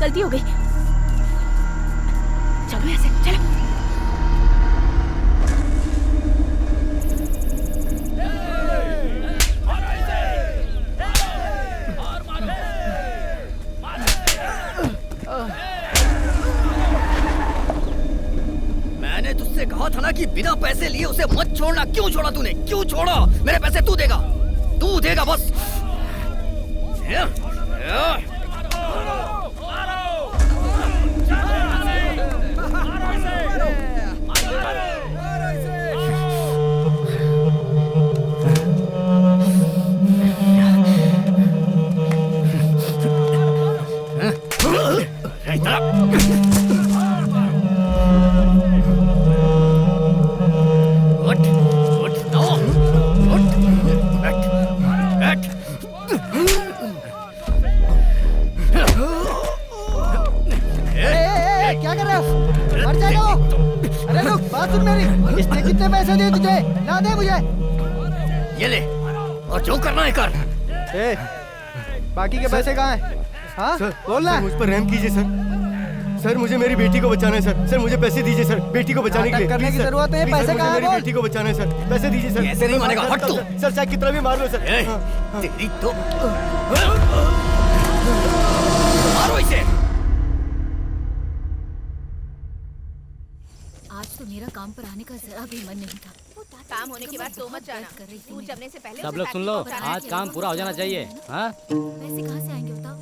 गलती हो गई। चलो यहाँ से, चलो। मैंने तुझसे कहा था ना कि बिना पैसे लिए उसे मत छोड़ना। क्यों छोड़ा तूने? क्यों छोड़ा? मेरे पैसे तू देगा बस। क्या कर रहे हो? मर जाएगा वो। अरे रुक, बात सुन मेरी। इसने कितने पैसे दिए तुझे? ला दे मुझे। ये ले, और जो करना है कर। बाकी के पैसे कहाँ हैं? हाँ बोल ना। मुझ पर रहम कीजिए सर। सर मुझे मेरी बेटी को बचाना है सर। सर मुझे पैसे दीजिए सर, बेटी को बचाने के लिए। करने की जरूरत नहीं, पैसे कहाँ हैं? मेरी बेटी को बचाना है सर, पैसे दीजिए सर। ऐसे नहीं मानेगा, हट तू। सर चाहे कितना भी मार लो सर। तेरी तो मारो इसे। आज तो मेरा काम पर आने का जरा भी मन नहीं था। काम होने के बाद सो मत जाना। तू जमने से पहले सब लोग सुन लो, आज काम पूरा हो जाना चाहिए। हाँ? पैसे कहाँ से आएंगे बताओ?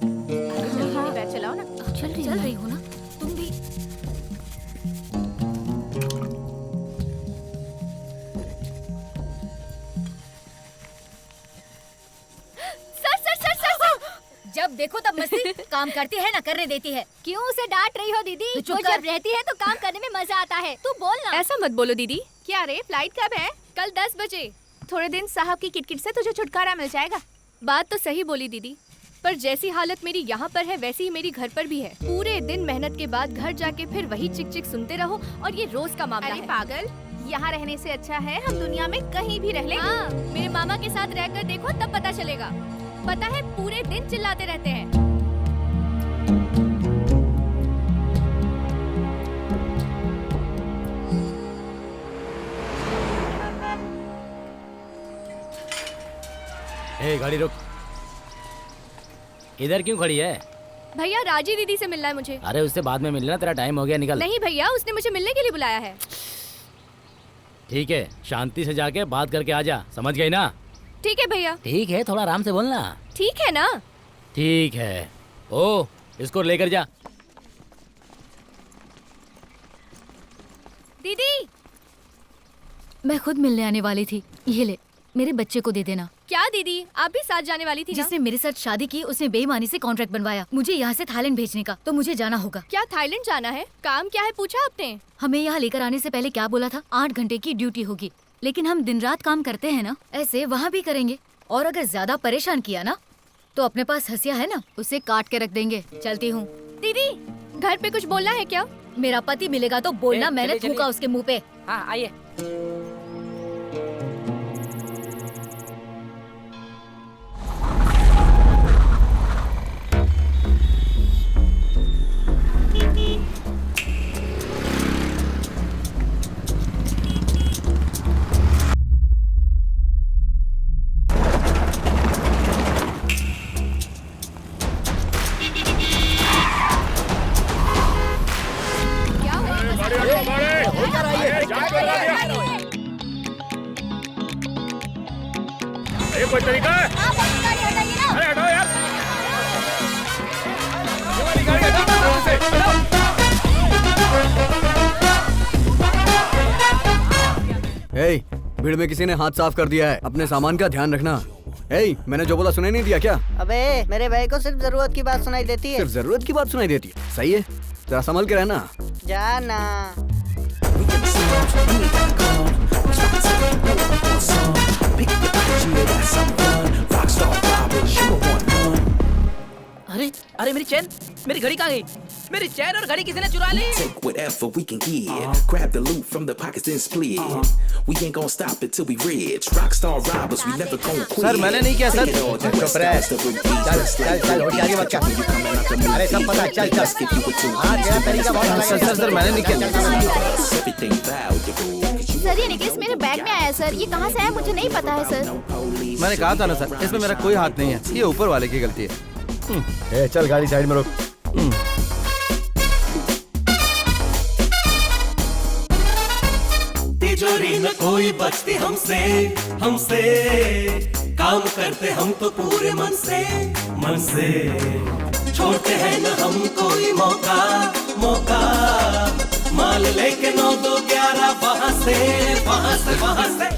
पैर चलाओ ना। चल रही हो ना तुम भी। जब देखो तब मस्ती। काम करती है ना करने देती है। क्यों उसे डांट रही हो दीदी? तू चुप वो कर। जब रहती है तो काम करने में मजा आता है। तू बोल ना। ऐसा मत बोलो दीदी। क्या रे, फ्लाइट कब है? कल 10 बजे। थोड़े दिन साहब की किटकिट से तुझे छुटकारा मिल जाएगा। बात तो सही बोली दीदी, पर जैसी हालत मेरी यहाँ पर है वैसी ही मेरी घर पर भी है। पूरे दिन मेहनत के बाद घर जाके फिर वही चिक चिक सुनते रहो और ये रोज का मामला अरे है। पागल, यहाँ रहने से अच्छा है हम दुनिया में कहीं भी रह लें। हाँ, मेरे मामा के साथ रहकर देखो तब पता चलेगा। पता है पूरे दिन चिल्लाते रहते हैं। ए, गाड़ी रुक। इधर क्यों खड़ी है? भैया राजी दीदी से मिलना है मुझे। अरे उससे बाद में मिलना, तेरा टाइम हो गया, निकल। नहीं भैया, उसने मुझे मिलने के लिए बुलाया है। ठीक है, शांति से जाके बात करके आ जा, समझ गई ना? ठीक है भैया। ठीक है, थोड़ा आराम से बोलना। ठीक है ना? ठीक है। ओ, इसको लेकर जा। दीदी, मैं खुद मिलने आने वाली थी। ये ले, मेरे बच्चे को दे देना। क्या दीदी, आप भी साथ जाने वाली थी ना? जिसने मेरे साथ शादी की उसने बेईमानी से कॉन्ट्रैक्ट बनवाया मुझे यहाँ से थाईलैंड भेजने का, तो मुझे जाना होगा। क्या थाईलैंड जाना है? काम क्या है पूछा आपने? हमें यहाँ लेकर आने से पहले क्या बोला था? 8 घंटे की ड्यूटी होगी, लेकिन हम दिन रात काम करते हैं ना, ऐसे वहाँ भी करेंगे। और अगर ज्यादा परेशान किया ना तो अपने पास हंसिया है ना, उसे काट के रख देंगे। चलती हूँ। दीदी, घर पे कुछ बोलना है क्या? मेरा पति मिलेगा तो बोलना, मैंने थूका उसके मुँह पे। हाँ आइए। कोई तरीका है? अरे हटाओ यार। ये वाली गाड़ी हटाओ यहाँ से, हटाओ। ए, भीड़ में किसी ने हाथ साफ कर दिया है, अपने सामान का ध्यान रखना। ए, मैंने जो बोला सुनाई नहीं दिया क्या? अबे मेरे भाई को सिर्फ जरूरत की बात सुनाई देती है। सिर्फ जरूरत की बात सुनाई देती है? सही है, जरा संभल के रहना। जाना। अरे अरे मेरी चैन। मेरी घड़ी कहाँ गई? मेरी चैन और घड़ी किसी ने चुरा ली? Take whatever we can get. Grab the loot from the pockets then split. We ain't gonna stop it till we rich. Rockstar robbers, we never gonna quit. Sir मैंने नहीं किया सर। चल होशियारी मत कर। अरे सब पता है, चल चल। हाँ तेरा तरीका बहुत अलग है। सर मैंने नहीं किया। Everything valuable. सर ये नेकलेस मेरे बैग में आया सर, ये कहाँ से आया मुझे नहीं पता है सर। मैंने कहा था ना सर, इसमें मेरा कोई हाथ नहीं है, ये ऊपर वाले की गलती है। चल गाड़ी साइड में रोक। तिजोरी न कोई बचती हमसे, हमसे काम करते हम तो पूरे मन से, मन से छोड़ते हैं न हम कोई मौका, मौका माल लेके 9 2 11 वहाँ से, वहाँ से, वहाँ से।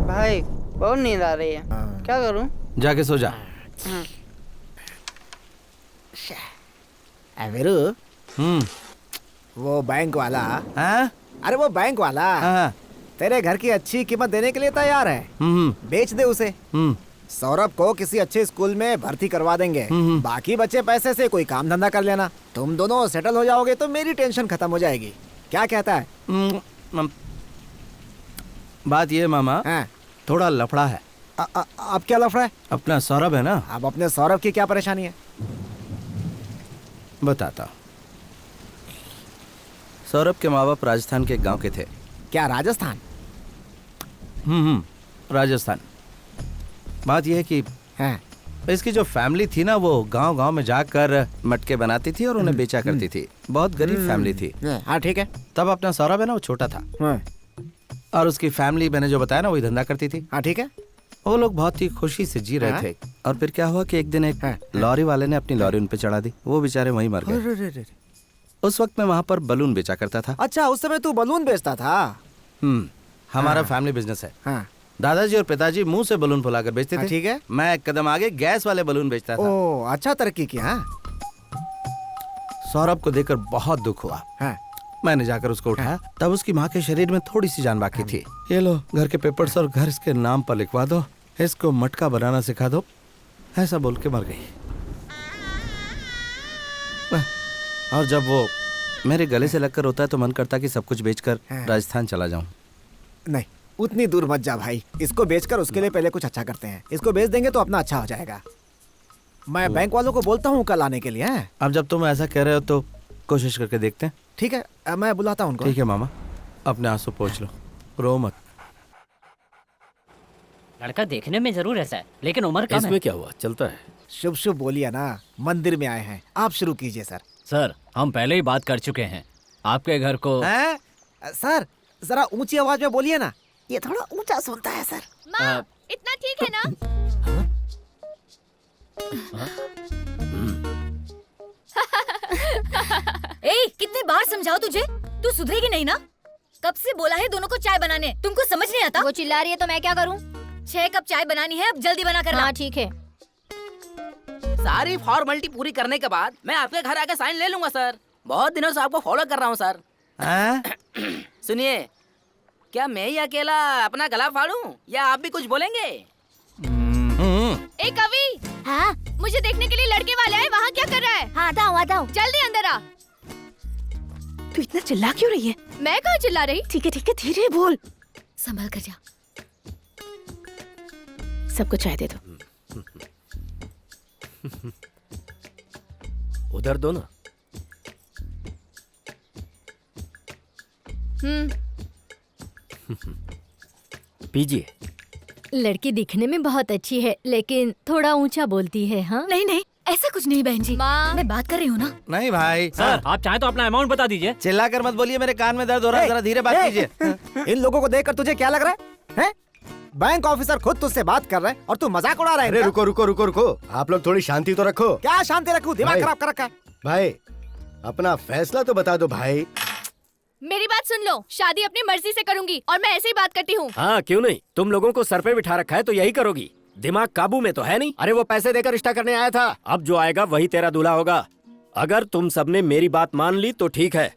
भाई बहुत नींद आ रही है, क्या करूं? जाके सो जा। वीरू, वो बैंक वाला, हाँ? अरे वो बैंक वाला हाँ। तेरे घर की अच्छी कीमत देने के लिए तैयार है। बेच दे उसे। सौरभ को किसी अच्छे स्कूल में भर्ती करवा देंगे। बाकी बचे पैसे से कोई काम धंधा कर लेना। तुम दोनों सेटल हो जाओगे तो मेरी टेंशन खत्म हो जाएगी। क्या कहता है? बात ये मामा, थोड़ा लफड़ा है। अब क्या लफड़ा है? अपना सौरभ है ना। अब अपने सौरभ की क्या परेशानी है? बताता। सौरभ के माँ बाप राजस्थान के एक गांव के थे। क्या राजस्थान? राजस्थान। बात यह है कि इसकी जो फैमिली थी ना, वो गांव गांव में जाकर मटके बनाती थी और उन्हें बेचा करती थी। बहुत गरीब फैमिली थी। हाँ ठीक है। तब अपना सौरभ है ना, वो छोटा था और उसकी फैमिली मैंने जो बताया ना, वही धंधा करती थी। हाँ ठीक है। वो लोग बहुत ही खुशी से जी रहे थे। और फिर क्या हुआ कि एक दिन एक लॉरी वाले ने अपनी लॉरी उन पे चढ़ा दी। वो बेचारे वहीं मर गए। उस वक्त मैं वहाँ पर बलून बेचा करता था। अच्छा, उस समय तू बलून बेचता था? हमारा फैमिली बिजनेस है। दादाजी और पिताजी मुंह से बलून फुलाकर बेचते थे। ठीक है। मैं एक कदम आगे गैस वाले बलून बेचता था। ओह, अच्छा तरक्की किया। सौरभ को देखकर बहुत दुख हुआ। मैंने जाकर उसको उठाया। तब उसकी माँ के शरीर में थोड़ी सी जान बाकी थी। ये लो घर के पेपर्स और घर इसके नाम पर लिखवा दो, इसको मटका बनाना सिखा दो, ऐसा बोल के मर गई। और जब वो मेरे गले से लगकर रोता है तो मन करता कि सब कुछ बेचकर राजस्थान चला जाऊं। नहीं, उतनी दूर मत जा भाई। इसको बेचकर उसके लिए पहले कुछ अच्छा करते हैं। इसको बेच देंगे तो अपना अच्छा हो जाएगा। मैं बैंक वालों को बोलता हूँ कल आने के लिए। अब जब तुम ऐसा कह रहे हो तो कोशिश करके देखते हैं। ठीक है, मैं बुलाता हूँ उनको। ठीक है मामा, अपने आंसू पोंछ लो, रो मत। लड़का देखने में जरूर ऐसा है, लेकिन उम्र कम है। इसमें क्या हुआ, चलता है। शुभ शुभ बोलिए ना। मंदिर में आए हैं, आप शुरू कीजिए सर। सर हम पहले ही बात कर चुके हैं। आपके घर को सर जरा ऊंची आवाज में बोलिए ना, ये थोड़ा ऊंचा सुनता है सर। माँ, इतना ठीक है ना? ए, कितने बार समझाओ तुझे, तू सुधरेगी नहीं ना? कब से बोला है दोनों को चाय बनाने, तुमको समझ नहीं आता? वो चिल्ला रही है तो मैं क्या करूँ? 6 कप चाय बनानी है, अब जल्दी बना करना। हाँ ठीक है। सारी फॉर्मेलिटी पूरी करने के बाद मैं आपके घर आके साइन ले लूंगा सर। बहुत दिनों से आपको फॉलो कर रहा हूँ सर। सुनिए, क्या मैं ही अकेला अपना गला फाड़ूं या आप भी कुछ बोलेंगे? ए कवि, हाँ मुझे देखने के लिए लड़के वाले आए, वहाँ क्या कर रहा है? हाँ आता हूँ। जल्दी अंदर आ। तू इतना चिल्ला क्यों रही है? मैं कहाँ चिल्ला रही? ठीक है धीरे बोल। संभल कर जा। सबको चाय दे दो। उधर दो ना। पीजिए। लड़की दिखने में बहुत अच्छी है, लेकिन थोड़ा ऊंचा बोलती है। हाँ नहीं ऐसा कुछ नहीं बहन जी, माँ मैं बात कर रही हूँ ना। नहीं भाई सर, आप चाहे तो अपना अमाउंट बता दीजिए। चिल्ला कर मत बोलिए, मेरे कान में दर्द हो रहा है। जरा धीरे बात कीजिए। इन लोगों को देखकर तुझे क्या लग रहा है? बैंक ऑफिसर खुद तुझसे बात कर रहे हैं और तू मजाक उड़ा रहा है। अरे रुको, आप लोग थोड़ी शांति तो रखो। क्या शांति रखूं? दिमाग खराब कर रखा है। भाई अपना फैसला तो बता दो भाई। मेरी बात सुन लो, शादी अपनी मर्जी से करूंगी और मैं ऐसे ही बात करती हूँ। हाँ क्यों नहीं, तुम लोगों को सर पे बिठा रखा है तो यही करोगी। दिमाग काबू में तो है नहीं। अरे वो पैसे देकर रिश्ता करने आया था, अब जो आएगा वही तेरा दूल्हा होगा। अगर तुम सबने मेरी बात मान ली तो ठीक है,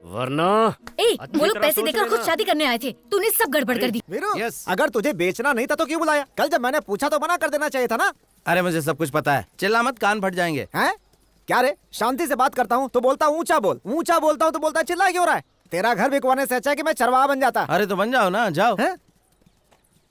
वरना वो लोग पैसे देकर खुद शादी करने आए थे, तूने सब गड़बड़ कर दी। अगर तुझे बेचना नहीं था तो क्यों बुलाया? कल जब मैंने पूछा तो मना कर देना चाहिए था ना। अरे मुझे सब कुछ पता है, चिल्ला मत, कान फट जाएंगे। क्या रे, शांति से बात करता हूँ तो बोलता ऊंचा बोल, ऊंचा बोलता हूँ तो बोलता चिल्ला क्यों रहा है? तेरा घर बिकवाने से अच्छा है कि मैं चरवाहा बन जाता। अरे तो बन जाओ ना, जाओ। है?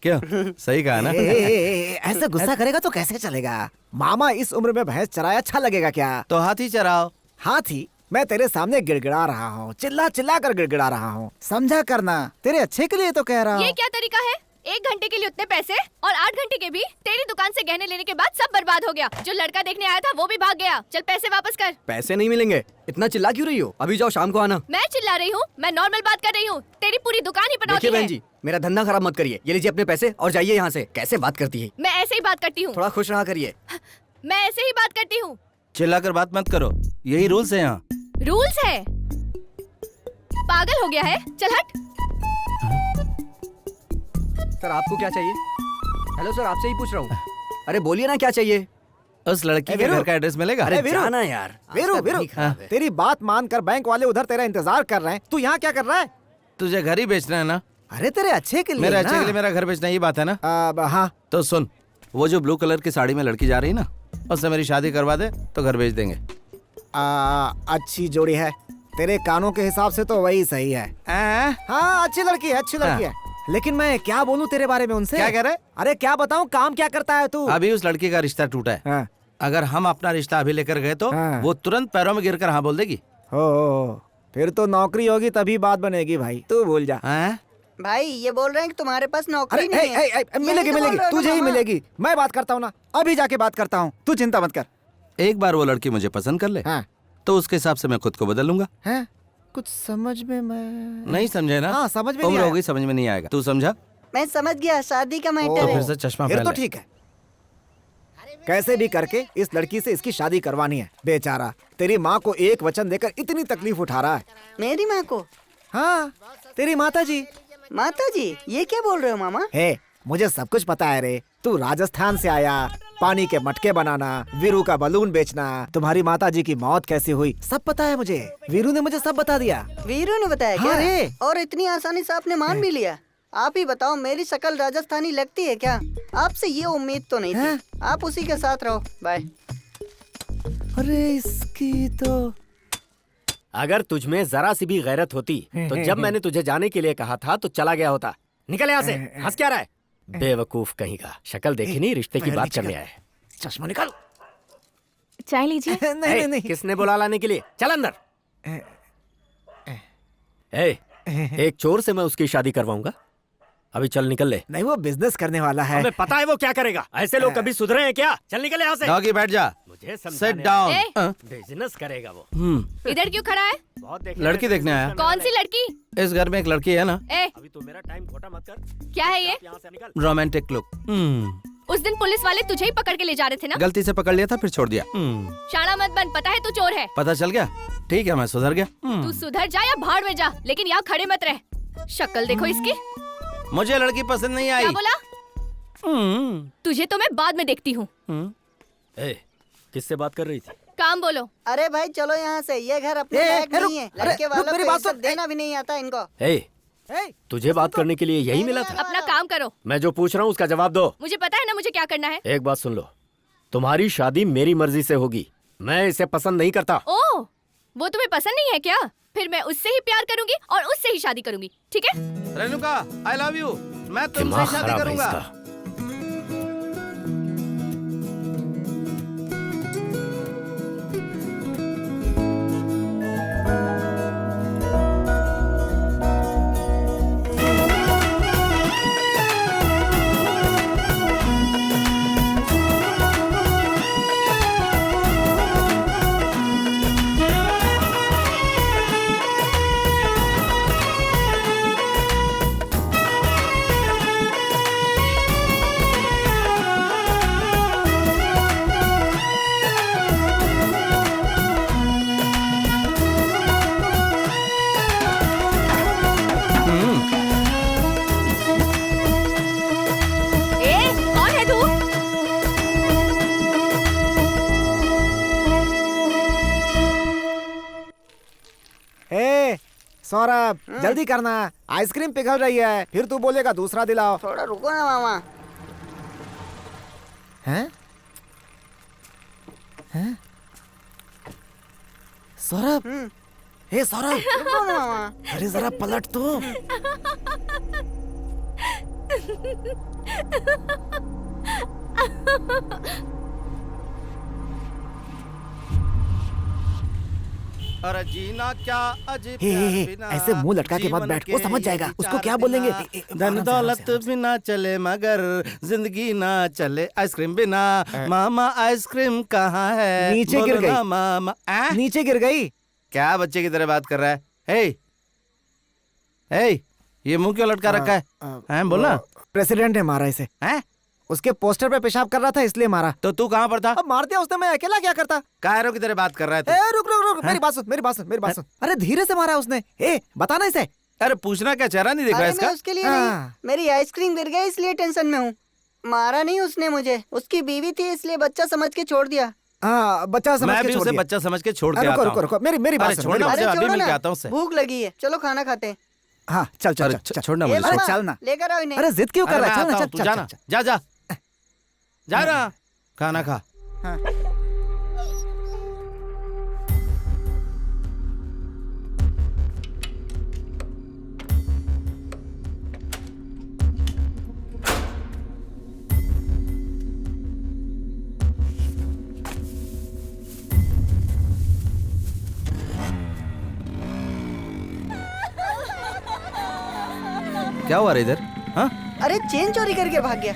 क्यों, सही कहा ना? ऐसे गुस्सा करेगा तो कैसे चलेगा? मामा इस उम्र में भैंस चराया अच्छा लगेगा क्या? तो हाथी चराओ। हाथी? मैं तेरे सामने गिड़गिड़ा रहा हूँ, चिल्ला चिल्ला कर गिड़गिड़ा रहा हूँ, समझा करना, तेरे अच्छे के लिए तो कह रहा हूँ। ये क्या तरीका है? 1 घंटे के लिए उतने पैसे और 8 घंटे के भी तेरी दुकान से गहने लेने के बाद सब बर्बाद हो गया। जो लड़का देखने आया था वो भी भाग गया। चल पैसे वापस कर। पैसे नहीं मिलेंगे, इतना चिल्ला क्यों रही हो? अभी जाओ, शाम को आना। मैं चिल्ला रही हूँ? मैं नॉर्मल बात कर रही हूँ। तेरी पूरी दुकान ही पनौती देखिए है। बहन जी, मेरा धंधा खराब मत करिए। ये लीजिए अपने पैसे और जाइए यहाँ से। कैसे बात करती है? मैं ऐसे ही बात करती हूँ। थोड़ा खुश रहा करिए। मैं ऐसे ही बात करती हूँ। चिल्लाकर बात मत करो, यही रूल्स है यहाँ। रूल्स है? पागल हो गया है? चल हट। सर आपको क्या चाहिए? हेलो सर, आपसे ही पूछ रहा हूँ। अरे बोलिए ना, क्या चाहिए? उस लड़की के घर का एड्रेस मिलेगा? अरे वीरू, जाना यार। वीरू, वीरू, तेरी बात मानकर बैंक वाले उधर तेरा इंतजार कर रहे हैं, तू यहाँ क्या कर रहा है? तुझे घर ही बेचना है ना? अरे तेरे अच्छे के लिए मेरे ना। अच्छे के लिए मेरा घर बेचना, ये बात है ना? हाँ। तो सुन, वो जो ब्लू कलर की साड़ी में लड़की जा रही ना, उससे मेरी शादी करवा दे तो घर बेच देंगे। अच्छी जोड़ी है, तेरे कानों के हिसाब से तो वही सही है। हाँ, अच्छी लड़की है, अच्छी लड़की है। लेकिन मैं क्या बोलूं तेरे बारे में उनसे? क्या कह रहे? अरे क्या बताऊं, काम क्या करता है तू? अभी उस लड़की का रिश्ता टूटा है। हाँ। अगर हम अपना रिश्ता अभी लेकर गए तो हाँ। वो तुरंत पैरों में गिरकर हाँ बोल देगी। हो, फिर तो नौकरी होगी तभी बात बनेगी भाई, तू भूल जा। भाई ये बोल रहे हैं कि तुम्हारे पास नौकरी अरे नहीं है। मिलेगी मिलेगी, तुझे ही मिलेगी। मैं बात करता हूँ ना, अभी जाके बात करता हूँ, तू चिंता मत कर। एक बार वो लड़की मुझे पसंद कर ले तो उसके हिसाब से मैं खुद को बदल लूंगा। कुछ समझ में मैं नहीं समझे ना? हाँ, समझ में उम्र नहीं हो गई, समझ में नहीं आएगा। तू समझा? मैं समझ गया, शादी का मैटर तो है। फिर से चश्मा फिर पहन तो ले। ठीक है, कैसे भी करके इस लड़की से इसकी शादी करवानी है। बेचारा तेरी माँ को एक वचन देकर इतनी तकलीफ उठा रहा है। मेरी माँ को? हाँ, तेरी माता जी। माता जी? ये क्या बोल रहे हो मामा? हे, मुझे सब कुछ पता है रे। तू राजस्थान से आया, पानी के मटके बनाना, वीरू का बलून बेचना, तुम्हारी माताजी की मौत कैसे हुई, सब पता है मुझे। वीरू ने मुझे सब बता दिया। वीरू ने बताया हाँ क्या? रे। और इतनी आसानी से आपने मान भी लिया? आप ही बताओ, मेरी शक्ल राजस्थानी लगती है क्या? आपसे ये उम्मीद तो नहीं थी। आप उसी के साथ रहो, बाय। अरे इसकी तो अगर तुझमें जरा सी भी गैरत होती तो जब मैंने तुझे जाने के लिए कहा था तो चला गया होता। निकल यहाँ से, हंस क्या रहा है? बेवकूफ कहीं का। शक्ल देखी नहीं, रिश्ते की बात करने आए। चश्मा निकाल। चाय लीजिए। नहीं नहीं, किसने बुला लाने के लिए? चल अंदर। एक चोर से मैं उसकी शादी करवाऊंगा? अभी चल निकल ले। नहीं, वो बिजनेस करने वाला है। हमें पता है वो क्या करेगा। ऐसे लोग कभी सुधरे हैं क्या? चल निकल यहाँ से। डॉगी बैठ जा। मुझे Sit down। बिजनेस करेगा वो। इधर क्यों खड़ा है? बहुत लड़की देखने आया। कौन सी लड़की? इस घर में एक लड़की है ना। अभी तो मेरा टाइम खोटा मत कर। क्या है ये? Romantic look. उस दिन पुलिस वाले तुझे ही पकड़ के ले जा रहे थे ना? गलती से पकड़ लिया था, फिर छोड़ दिया। शाना मत बन, पता है तू चोर है। पता चल गया? ठीक है, मैं सुधर गया। तू सुधर जा या भाड़ में जा, लेकिन यहाँ खड़े मत रह। शक्ल देखो इसकी। मुझे लड़की पसंद नहीं आई। क्या बोला? तुझे तो मैं बाद में देखती हूँ। किससे बात कर रही थी? काम बोलो। अरे भाई चलो यहाँ से, ये घर अपने लायक नहीं है। लड़के वालों को इज्जत देना भी नहीं आता इनको। तुझे बात करने के लिए यही मिला था? अपना काम करो। मैं जो पूछ रहा हूँ उसका जवाब दो। मुझे पता है ना मुझे क्या करना है। एक बात सुन लो, तुम्हारी शादी मेरी मर्जी से होगी। मैं इसे पसंद नहीं करता। ओह, वो तुम्हें पसंद नहीं है क्या? फिर मैं उससे ही प्यार करूंगी और उससे ही शादी करूंगी, ठीक है? Renuka, I love you। मैं तुमसे शादी करूंगा। कौन है तू? सौरभ, जल्दी करना, आइसक्रीम पिघल रही है। फिर तू बोलेगा दूसरा दिलाओ। थोड़ा रुको ना मामा। हैं? हैं? सौरभ, हे सौरभ, रुको ना मामा। अरे जरा पलट तो। अरे जीना क्या अजीब हे, हे, बिना ऐसे मुंह लटका के मत बैठ, वो समझ जाएगा। उसको क्या बोलेंगे? धन दौलत बिना चले मगर जिंदगी ना चले आइसक्रीम बिना। मामा आइसक्रीम कहाँ है? नीचे गिर बोलो गई। ना मामा। नीचे गिर गई। क्या बच्चे की तरह बात कर रहा है? हे, हे, ये मुंह क्यों लटका रखा है? हैं बोलना। प्रेसिडेंट ने मारा इसे। हैं? उसके पोस्टर पे पेशाब कर रहा था इसलिए मारा। तो तू कहाँ पर था? अब मार दिया उसने, मैं अकेला क्या करता? कायरों की तरह बात कर रहा है तू। ए, रुक रुक रुक, मेरी बात सुन, मेरी बात सुन, मेरी बात सुन। अरे धीरे से मारा उसने। ए, बताना इसे। अरे पूछना क्या, चेहरा नहीं दिख रहा अरे इसका? मैं उसके लिए नहीं, मेरी आइसक्रीम गिर गई इसलिए टेंशन में हूँ। मारा नहीं उसने मुझे, उसकी बीवी थी इसलिए बच्चा समझ के छोड़ दिया। हाँ, बच्चा समझ मैं के भी छोड़ उसे दिया। बच्चा समझ के छोड़ के रुको आता रुको हूँ। रुको, मेरी बात अरे सुन, छोड़ना मेरी मुझे, बात अभी छोड़ो मिल के ना, आता हूँ उससे। भूख लगी है, चलो खाना खाते हैं। हाँ चल चल अरे चल, चल। छोड़ना ए मुझे। मामा, चल ना। लेकर आओ इन्हें। अरे जिद क्यों कर अरे रहा है? मैं चल ना, आता चल हूँ, तू चल, जाना, चल, चल। जा जा जा ना, खाना खा। क्या हुआ रे इधर? हाँ? अरे चेन चोरी करके भाग गया।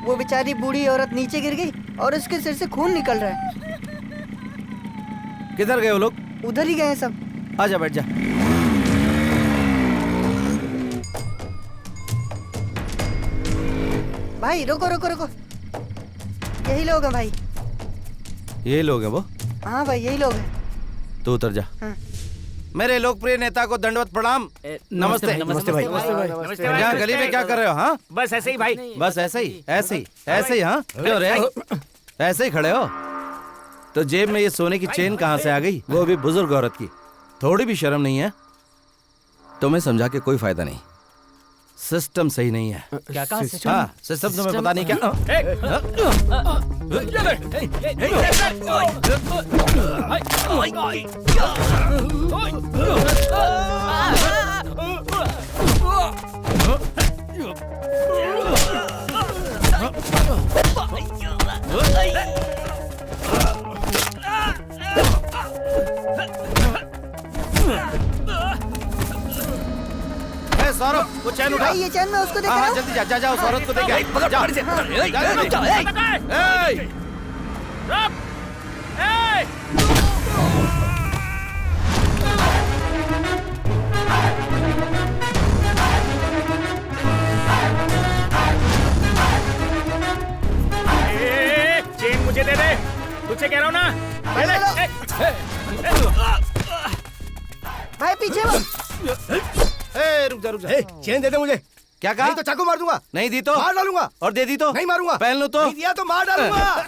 वो बेचारी बूढ़ी औरत नीचे गिर गई और उसके सिर से खून निकल रहा है। किधर गए वो लोग? उधर ही गए हैं सब। आजा बैठ जा। भाई रुको रुको रुको, यही लोग हैं भाई। ये लोग हैं वो? हाँ भाई यही लोग हैं। तू उतर जा। हाँ। मेरे लोकप्रिय नेता को दंडवत प्रणाम। नमस्ते। नमस्ते भाई। यहाँ गली में क्या कर रहे हो? हाँ, बस ऐसे ही भाई। बस ऐसे ही, ऐसे ही, ऐसे ही। हाँ, क्यों रे? ऐसे ही खड़े हो? तो जेब में ये सोने की चेन कहाँ से आ गई? वो भी बुजुर्ग औरत की। थोड़ी भी शर्म नहीं है? तुम्हें समझा के कोई फायदा नहीं। सिस्टम सही नहीं है। क्या कहा? हाँ, सिस्टम तुम्हें पता नहीं क्या? सौरभ, वो चैन उठा। भाई ये चैन मैं उसको हाँ, देखा। जल्दी जा, जा, जा, उस औरत को देख। पकड़, जा, पकड़ इसे। जा, जा, जा, ए! चेन मुझे दे दे, तुझे कह रहा हूँ ना। भाई पीछे वो। ए, रुक जा, रुक जा। चेन दे दे मुझे। क्या कहा? नहीं तो चाकू मार दूंगा। नहीं दी तो मार डालूंगा। और दे दी तो नहीं मारूंगा। पहन लो तो नहीं दिया तो मार डालूंगा।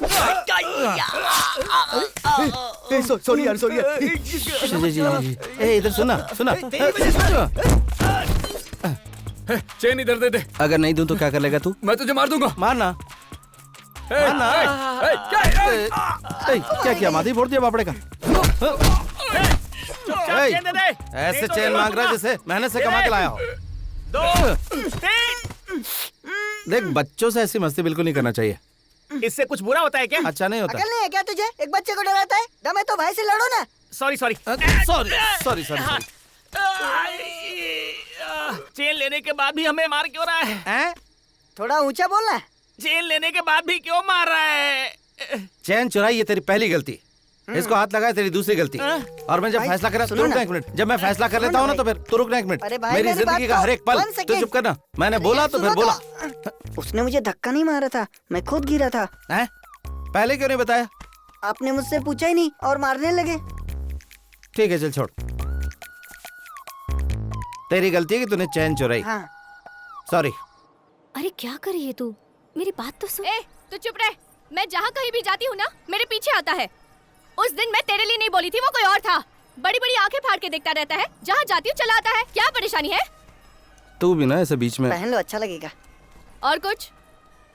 सॉरी यार, सॉरी यार। जी, जी, जी। ए, इधर सुना, सुना। चेन इधर दे दे। अगर नहीं दूं तो क्या कर लेगा तू? मैं तुझे मार दूंगा। मारना, मारना। क्या किया? माधी फोड़ दिया बापड़े का। चेन दे दे। ऐसे चेन मांग रहा है जैसे मेहनत से कमा के लाया हो। 2 3। देख, बच्चों से ऐसी मस्ती बिल्कुल नहीं करना चाहिए। इससे कुछ बुरा होता है क्या? अच्छा नहीं होता। अकल नहीं है क्या तुझे? एक बच्चे को डराता है? दम है तो भाई से लड़ो ना। Sorry sorry sorry sorry sorry. Chain लेने के बाद भी हमें मार क्यों रहा है? थोड़ा ऊंचा बोलना। चेन लेने के बाद भी क्यों मार रहा है? चैन चुराई, ये तेरी पहली गलती। इसको हाथ लगाया, तेरी दूसरी गलती। और मैं जब भाई, फैसला करा, सुनो रुकना ना। एक मिनट। जब मैं फैसला कर लेता हूँ ना तो फिर तू रुकना एक मिनट। अरे भाई, मेरी मेरी जिंदगी बात का तो- हर एक पल 1 तू सेकेंड। चुप करना। मैंने बोला तो फिर सुनो बोला। तो। उसने मुझे धक्का नहीं मारा था, मैं खुद गिरा था। हैं? पहले क्यों नहीं बताया? आपने मुझसे पूछा ही नहीं और मारने लगे। ठीक है, चल छोड़। तेरी गलती है कि तूने चैन चुराई। हाँ। सॉरी। अरे क्या कर रही है तू? मेरी बात तो सुन। ए, तू चुप रह। मैं जहाँ कहीं भी जाती हूँ ना, मेरे पीछे आता है। उस दिन मैं तेरे लिए नहीं बोली थी, वो कोई और था। बड़ी बड़ी आंखें फाड़ के देखता रहता है, जहाँ जाती हूँ चला आता है। क्या परेशानी है? तू भी ना ऐसे बीच में। पहन लो, अच्छा लगेगा। और कुछ?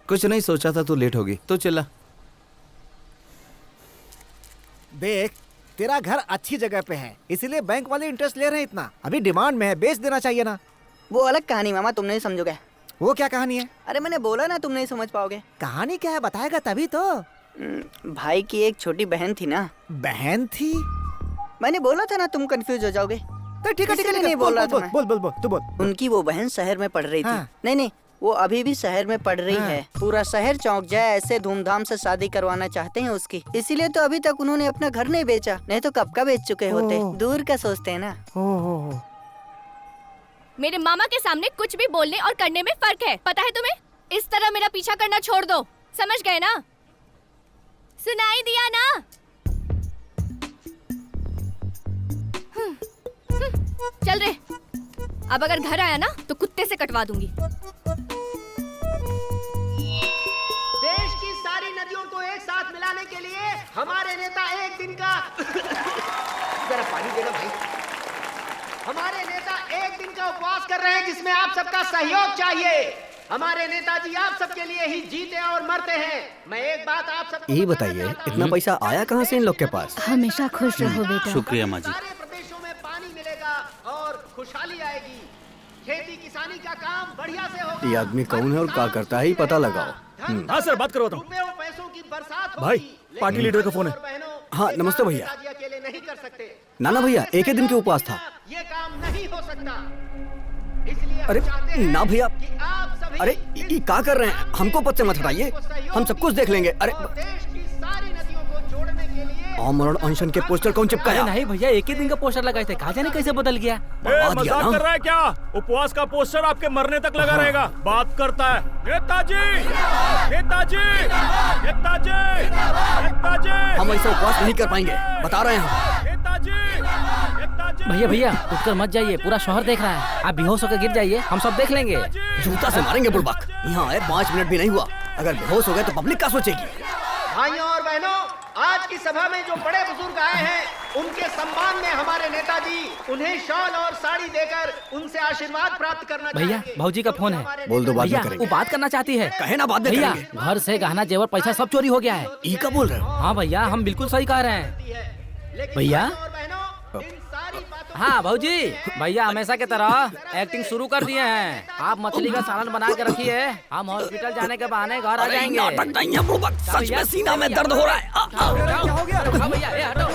कुछ नहीं, सोचा था तू लेट होगी तो चिल्ला। देख, तेरा घर अच्छी जगह पे है, इसीलिए बैंक वाले इंटरेस्ट ले रहे हैं इतना। अभी डिमांड में है, बेच देना चाहिए ना। वो अलग कहानी मामा, तुम नहीं समझोगे। वो क्या कहानी है? अरे मैंने बोला ना तुम नहीं समझ पाओगे। कहानी क्या है बताएगा तभी तो। भाई की एक छोटी बहन थी ना। बहन थी? मैंने बोला था ना तुम कंफ्यूज हो जाओगे। तो ठीक है नहीं बोल रहा था मैं। बोल तू बोल। उनकी वो बहन शहर में पढ़ रही थी। हाँ। नहीं वो अभी भी शहर में पढ़ रही है। पूरा शहर चौंक जाए ऐसे धूमधाम से शादी करवाना चाहते हैं उसकी। इसीलिए तो अभी तक उन्होंने अपना घर नहीं बेचा, नहीं तो कब का बेच चुके होते। दूर का सोचते हैं ना। मेरे मामा के सामने कुछ भी बोलने और करने में फर्क है, पता है तुम्हें? इस तरह मेरा पीछा करना छोड़ दो, समझ गए ना? सुनाई दिया ना? चल रे, अब अगर घर आया ना तो कुत्ते से कटवा दूंगी। देश की सारी नदियों को एक साथ मिलाने के लिए हमारे नेता एक दिन का जरा पानी देना भाई। हमारे नेता एक दिन का उपवास कर रहे हैं जिसमें आप सबका सहयोग चाहिए। हमारे नेताजी आप सबके लिए ही जीते और मरते हैं। मैं एक बात आप सबको ये बताइए, इतना पैसा आया कहाँ से इन लोग के पास? हमेशा खुश रहो बेटा। शुक्रिया माँ जी। सारे प्रदेशों में पानी मिलेगा और खुशहाली आएगी। खेती किसानी का काम बढ़िया से होगा। ये आदमी कौन है और क्या करता है, पता लगाओ। हाँ सर, बात करवाता हूँ। पैसों की बरसात भाई, पार्टी लीडर का फोन है। हाँ नमस्ते भैया। अकेले नहीं कर सकते। नाना भैया, एक ही दिन के उपवास था। ये काम नहीं हो सकता, इसलिए अरे ना भैया, आप सभी अरे ये क्या कर रहे हैं? हमको पद से मत हटाइए, हम सब कुछ देख लेंगे। अरे देश की सारी नदियों को जोड़ने के लिए अमरण अनशन के पोस्टर कौन चिपकाया? नहीं भैया, एक ही दिन का पोस्टर लगाए थे, कहा जाने कैसे बदल गया। मजाक कर रहा है क्या? उपवास का पोस्टर आपके मरने तक लगा रहेगा। बात करता है नेताजी, नेताजी, नेताजी, नेताजी। हम ऐसा उपवास नहीं कर पाएंगे, बता रहे हैं। भैया भैया उठकर मत जाइए, पूरा शहर देख रहा है। आप बेहोश होकर गिर जाइए, हम सब देख लेंगे। जूता से मारेंगे बुड़बक। यहाँ आए 5 मिनट भी नहीं हुआ, अगर बेहोश हो गए तो पब्लिक क्या सोचेगी? भाइयों और बहनों, आज की सभा में जो बड़े बुजुर्ग आए हैं, उनके सम्मान में हमारे नेताजी उन्हें शॉल और साड़ी देकर उनसे आशीर्वाद प्राप्त करना भैया चाहेंगे। भाऊजी का फोन है। बोल दो, बाद में भैया करेंगे। वो बात करना चाहती है। कहे ना, बाद में भैया करेंगे। घर से गहना जेवर पैसा सब चोरी हो गया है। ई का बोल रहे हो? हाँ भैया, हम बिल्कुल सही कह रहे हैं। भैया हाँ भाऊजी, भैया हमेशा की तरह एक्टिंग शुरू कर दिए हैं। आप मछली का सालन बना के रखिए, हम हॉस्पिटल जाने के बहाने घर आ जाएंगे। नाटक नहीं है बुड़बक, सच में सीना में दर्द हो रहा है। क्या हो गया? हाँ भैया, ये हटो,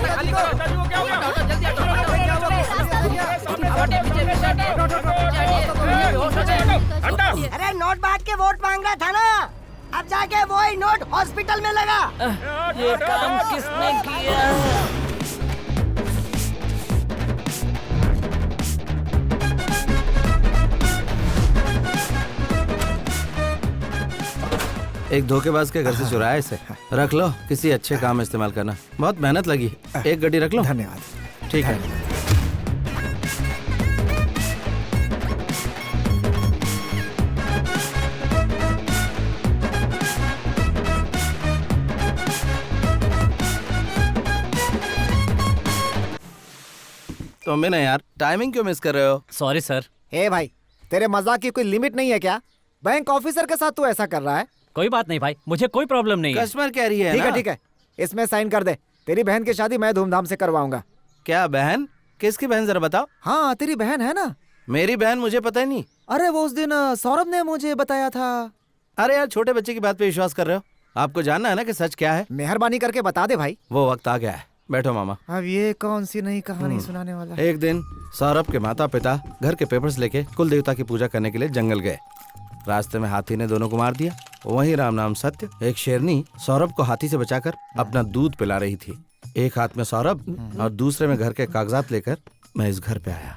खाली करो, जल्दी हटो। अरे नोट बांट के वोट मांग रहा था ना, अब जाके वही नोट हॉस्पिटल में लगा। ये काम किसने किया? एक धोखेबाज के घर से चुराया इसे। रख लो, किसी अच्छे काम में इस्तेमाल करना। बहुत मेहनत लगी। एक गड्डी रख लो। धन्यवाद। ठीक है। तुम भी ना यार, टाइमिंग क्यों मिस कर रहे हो? Sorry sir. ए भाई, तेरे मजाक की कोई लिमिट नहीं है क्या? बैंक ऑफिसर के साथ तू ऐसा कर रहा है? कोई बात नहीं भाई, मुझे कोई प्रॉब्लम नहीं है। कस्टमर कह रही है ठीक ना? है ठीक है, इसमें साइन कर दे। तेरी बहन की शादी मैं धूमधाम से करवाऊंगा। क्या बहन? किसकी बहन, जरा बताओ। हाँ तेरी बहन है ना। मेरी बहन? मुझे पता ही नहीं। अरे वो उस दिन सौरभ ने मुझे बताया था। अरे यार, छोटे बच्चे की बात पे विश्वास कर रहे हो? आपको जानना है ना कि सच क्या है। मेहरबानी करके बता दे भाई। वो वक्त आ गया है, बैठो मामा। अब ये कौन सी नई कहानी सुनाने वाला है? एक दिन सौरभ के माता पिता घर के पेपर्स लेके कुल देवता की पूजा करने के लिए जंगल गए। रास्ते में हाथी ने दोनों को मार दिया। वहीं राम नाम सत्य, एक शेरनी सौरभ को हाथी से बचाकर अपना दूध पिला रही थी। एक हाथ में सौरभ और दूसरे में घर के कागजात लेकर मैं इस घर पे आया।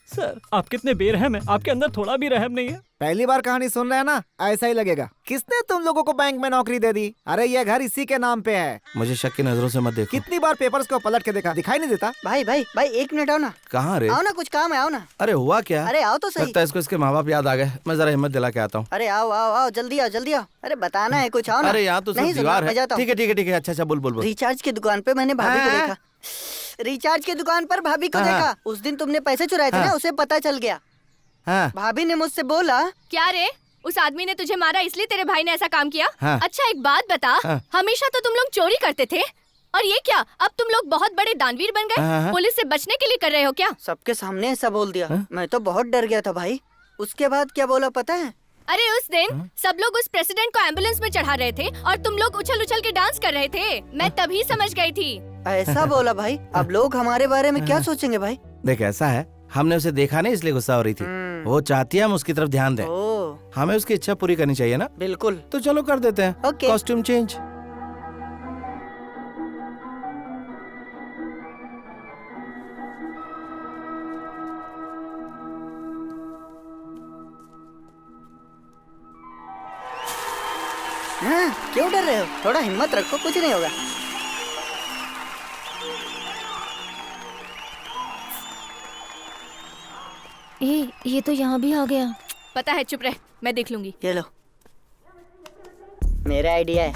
सर आप कितने बेरहम हैं, आपके अंदर थोड़ा भी रहम नहीं है। पहली बार कहानी सुन रहे हैं ना, ऐसा ही लगेगा। किसने तुम लोगों को बैंक में नौकरी दे दी? अरे ये घर इसी के नाम पे है। मुझे शक की नजरों से मत देखो। कितनी बार पेपर्स को पलट के देखा, दिखाई नहीं देता? भाई भाई भाई, 1 मिनट आओ ना। कहाँ रे? आओ ना, कुछ काम है, आओ ना। अरे हुआ क्या? अरे आओ तो सही। लगता है इसको इसके माँ बाप याद आ गए। मैं जरा हिम्मत दिला के आता हूँ। अरे आओ आओ आओ, जल्दी आओ जल्दी आओ। अरे बताना है कुछ, आओ ना। अरे यहाँ तो सिर्फ दीवार है। ठीक है ठीक है ठीक है, अच्छा बोल बोल बोल। रिचार्ज की दुकान पे मैंने भाभी को देखा। रिचार्ज की दुकान पर भाभी को देखा। उस दिन तुमने पैसे चुराए थे ना, उसे पता चल गया। भाभी ने मुझसे बोला, क्या रे, उस आदमी ने तुझे मारा इसलिए तेरे भाई ने ऐसा काम किया? हाँ। अच्छा एक बात बता, हाँ। हमेशा तो तुम लोग चोरी करते थे, और ये क्या, अब तुम लोग बहुत बड़े दानवीर बन गए? पुलिस से बचने के लिए कर रहे हो क्या? सबके सामने ऐसा बोल दिया। मैं तो बहुत डर गया था भाई। उसके बाद क्या बोला पता है? अरे उस दिन सब लोग उस प्रेसिडेंट को एम्बुलेंस में चढ़ा रहे थे और तुम लोग उछल उछल के डांस कर रहे थे। मैं तभी समझ गई थी। ऐसा बोला भाई? अब लोग हमारे बारे में क्या सोचेंगे भाई? देख ऐसा है, हमने उसे देखा नहीं इसलिए गुस्सा हो रही थी। वो चाहती है हम उसकी तरफ ध्यान दें। हमें उसकी इच्छा पूरी करनी चाहिए ना? बिल्कुल। तो चलो कर देते हैं। Costume change. क्यों डर रहे हो? थोड़ा हिम्मत रखो, कुछ नहीं होगा। ये तो यहाँ भी आ गया। पता है, चुप रह, मैं देख लूंगी। ये लो, मेरा आइडिया है।